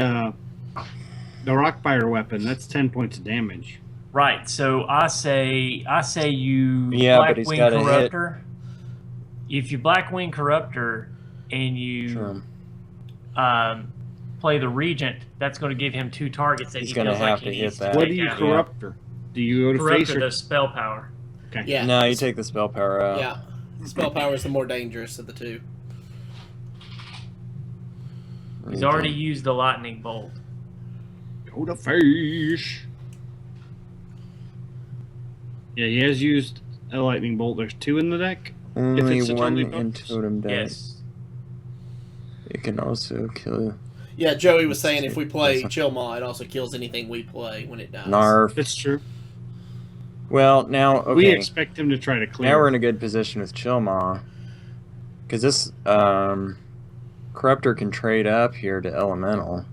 Rockbiter weapon, that's 10 points of damage. Right. So I say you Yeah, but he's Blackwing gotta hit. Corruptor. If you Blackwing Corruptor and you True. play the Regent, that's going to give him 2 targets that He's he gonna feels have like he to hit needs that. to What take do you out. Corruptor? Do you go to face Corruptor, or the spell power. okay? Yeah. No, you take the spell power out. Yeah. Spell power is the more dangerous of the 2. He's already used the lightning bolt. Go to face. Yeah, he has used a lightning bolt. There's 2 in the deck. Only it's a one totally in bonus. totem deck. Yes. It can also kill Yeah, Joey was saying if we play Chillmaw, it also kills anything we play when it dies. Narf. That's true. Well, now, okay. We expect him to try to clear. Now we're in a good position with Chillmaw. Because this Corruptor can trade up here to Elemental.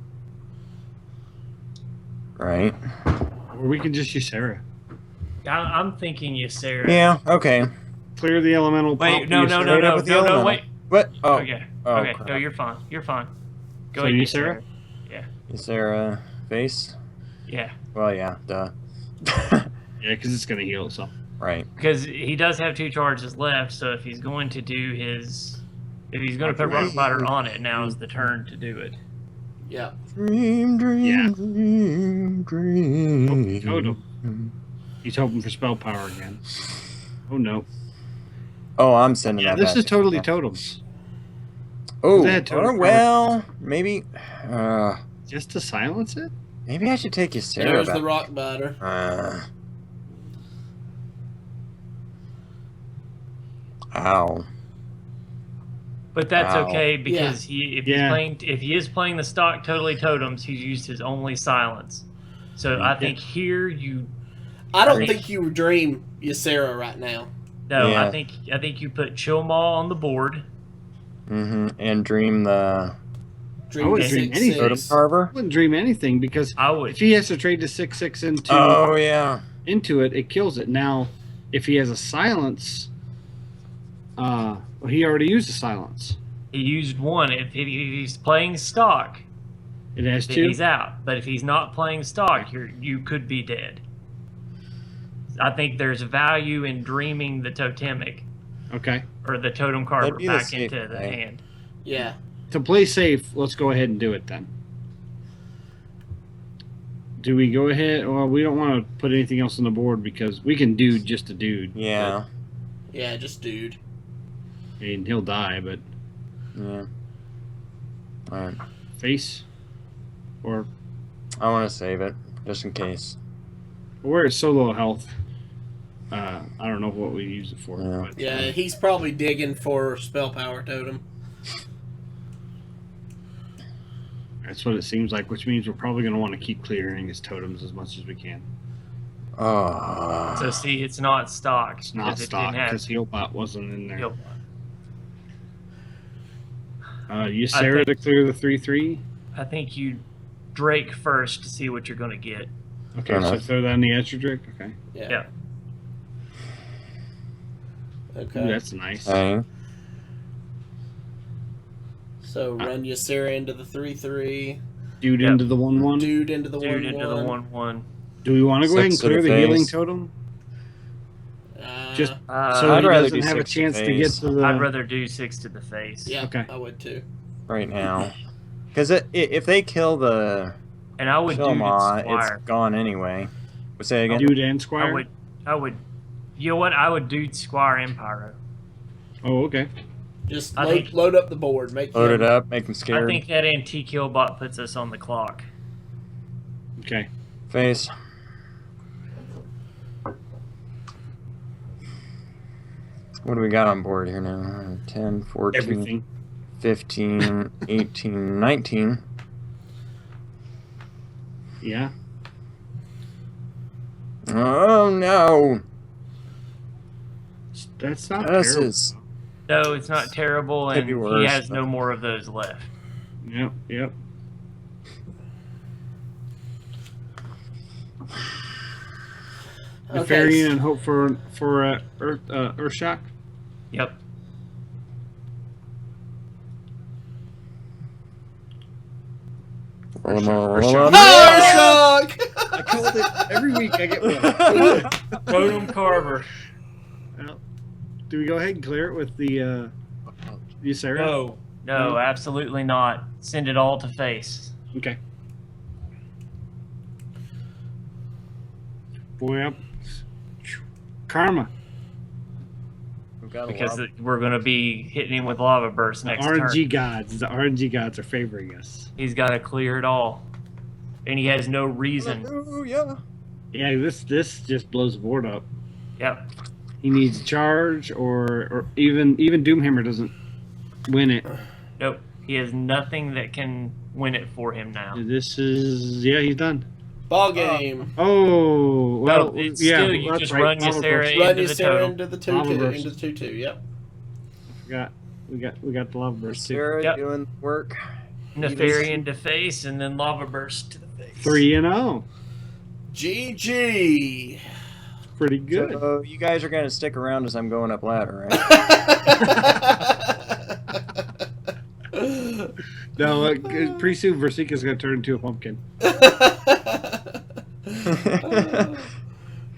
Right? Or we can just use Sarah. I'm thinking Ysera. Yeah, okay. Clear the elemental. Wait, pop no, the no, Ysera. no, Straight up no, with the no, elemental. wait. What? Oh, Okay. Oh, Okay. crap. No, you're fine. You're fine. Go So ahead, Ysera? is there a face? Yeah. Well, yeah, duh. Yeah, because it's going to heal itself. Right. Because he does have 2 charges left, so if he's going to do his... If he's going to put Rockbiter on it, now is the turn to do it. Yeah. Dream, dream, Yeah. dream, dream. Totem. He's hoping for spell power again. Oh no. Oh, I'm sending that. This back is to totally you. totems. Oh, They had totem well, maybe. Just to silence it? Maybe I should take you, Sarah. There's back. the rock biter. Ow. But that's Wow. okay because if he is playing the stock totally totems, he's used his only silence. So I think here you. I don't think you dream Ysera right now. No, Yeah. I think you put Chill Maw on the board. And dream the Dream I would the dream 6/6. anything. totem carver. I wouldn't dream anything because I would. if he has to trade the 6/6 Oh yeah. into it, it kills it. Now, if he has a silence, he already used a silence. He used one. If he's playing stock, It has then two. he's out. But if he's not playing stock, you could be dead. I think there's value in dreaming the totemic Okay. or the totem carver That'd be the back safe into the play. hand. Yeah. To play safe, let's go ahead and do it then. Do we go ahead? Well, we don't want to put anything else on the board because we can dude just a dude. Yeah. Yeah, just dude. I mean, he'll die, but Yeah. All right. face or I want to save it just in case. where it's so low health. I don't know what we use it for. Yeah. But, Yeah, he's probably digging for spell power totem. that's what it seems like, which means we're probably going to want to keep clearing his totems as much as we can. Oh. So see, it's not stock. It's not stock because Healbot wasn't in there. Heal. You Sarah to clear the 3/3. I think you Drake first to see what you're going to get. Okay, Fair so enough. throw that on the Drake. Okay, Yeah. Okay. Ooh, that's nice. Dang. So run Ysera into the 3/3. Dude Yep. into the 1/1. Dude into the 1/1. Dude into the 1/1. Do we want to go ahead and 6 to the clear the healing face. totem? Uh, Just so I'd he rather doesn't do have a 6 to chance to get face. to the. I'd rather do 6 to the face. yeah, Okay. I would too. Right now. Because if they kill the And I would do Shilma, Squire. it's gone anyway. Say again. Dude and Squire. I would. You know what? I would do Squire and Pyro. Oh, okay. Just I think- load up the board. Make Load him- it up, make them I scared. think that antique Killbot puts us on the clock. Okay. Face. What do we got on board here now? 10, 14, Everything. 15, 18, 19. Yeah. Oh no! That's not This terrible. is No, it's not terrible, Could and be he worse, has but- no more of those left. Yep. Yep. Okay. Nefarian and hope for Earth Shock. Yep. Oh, shock! I called it every week. I get one. Totem Carver. Well, do we go ahead and clear it with the Sarah? No. No, absolutely not. Send it all to face. Okay. Boy up. Karma. We've got a Because lot. we're going to be hitting him with Lava Burst The next RNG turn. gods. The RNG gods are favoring us. He's got to clear it all. And he has no reason. Oh yeah. Yeah, this just blows the board up. Yep. He needs charge, or even Doomhammer doesn't win it. Nope. He has nothing that can win it for him now. This is he's done. Ball game. Oh well, No, it's yeah, still, you that's just right. run Lava Ysera burst. Run into the Ysera totem. into the Lava 2/2. burst. Into the 2/2. Yep. We got the lava burst too. Sarah Yep. doing work. Nefarian to face, and then Lava Burst to the face. 3-0. GG. Pretty good. So you guys are gonna stick around as I'm going up ladder, right? No, pretty soon Versika's gonna turn into a pumpkin.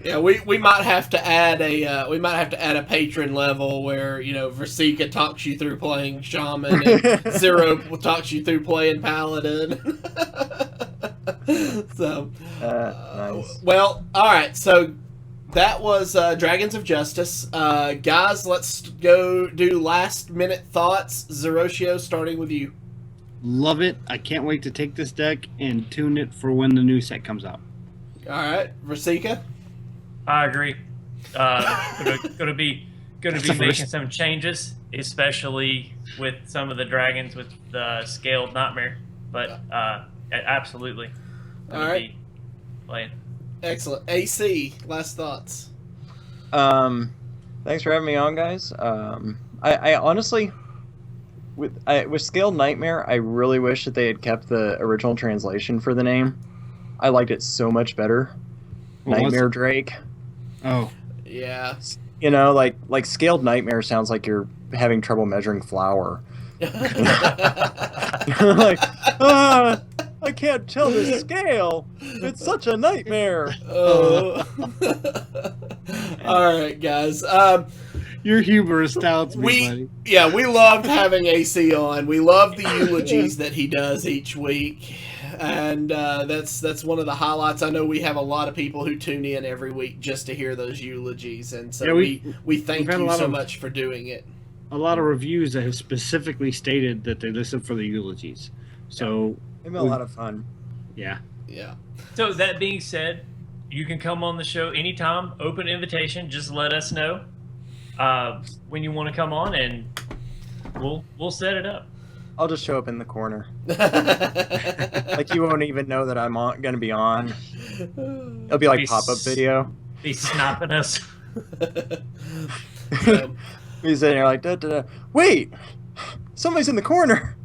Yeah, we might have to add a patron level where Versika talks you through playing Shaman and Zero talks you through playing Paladin. So, Nice. well, all right. So that was Dragons of Justice. Guys, let's go do last minute thoughts. Zeroshio, starting with you. Love it. I can't wait to take this deck and tune it for when the new set comes out. All right, Rasika. I agree. Gonna be making some changes, especially with some of the dragons with the scaled nightmare. But absolutely. All right. Be playing. Excellent. AC, last thoughts. Thanks for having me on, guys. I honestly, with Scaled Nightmare, I really wish that they had kept the original translation for the name. I liked it so much better. What was Nightmare it? Drake. Oh, Yeah. You know, like Scaled Nightmare sounds like you're having trouble measuring flour. Like, I can't tell the scale. It's such a nightmare. Oh. All right, guys. your humor astounds me, buddy. We loved having AC on. We love the eulogies that he does each week, and that's one of the highlights. I know we have a lot of people who tune in every week just to hear those eulogies, and so we thank had a you lot so of- much for doing it. A lot of reviews that have specifically stated that they listen for the eulogies. So, It's been a lot of fun. yeah. Yeah. So that being said, you can come on the show anytime. Open invitation. Just let us know when you want to come on, and we'll set it up. I'll just show up in the corner. Like you won't even know that I'm going to be on. It'll be like Be pop-up video. Be snapping us. He's sitting there like, da, da, da. Wait, somebody's in the corner.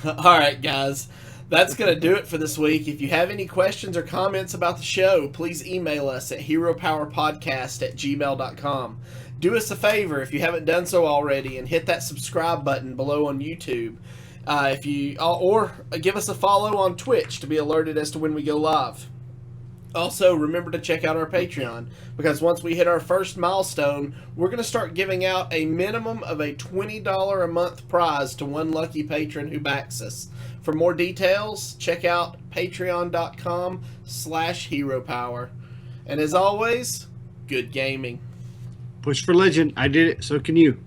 All right, guys. That's going to do it for this week. If you have any questions or comments about the show, please email us at heropowerpodcast@gmail.com. Do us a favor if you haven't done so already and hit that subscribe button below on YouTube. Or give us a follow on Twitch to be alerted as to when we go live. Also, remember to check out our Patreon, because once we hit our first milestone, we're going to start giving out a minimum of a $20 a month prize to one lucky patron who backs us. For more details, check out patreon.com/heropower. And as always, good gaming. Push for legend. I did it. So can you.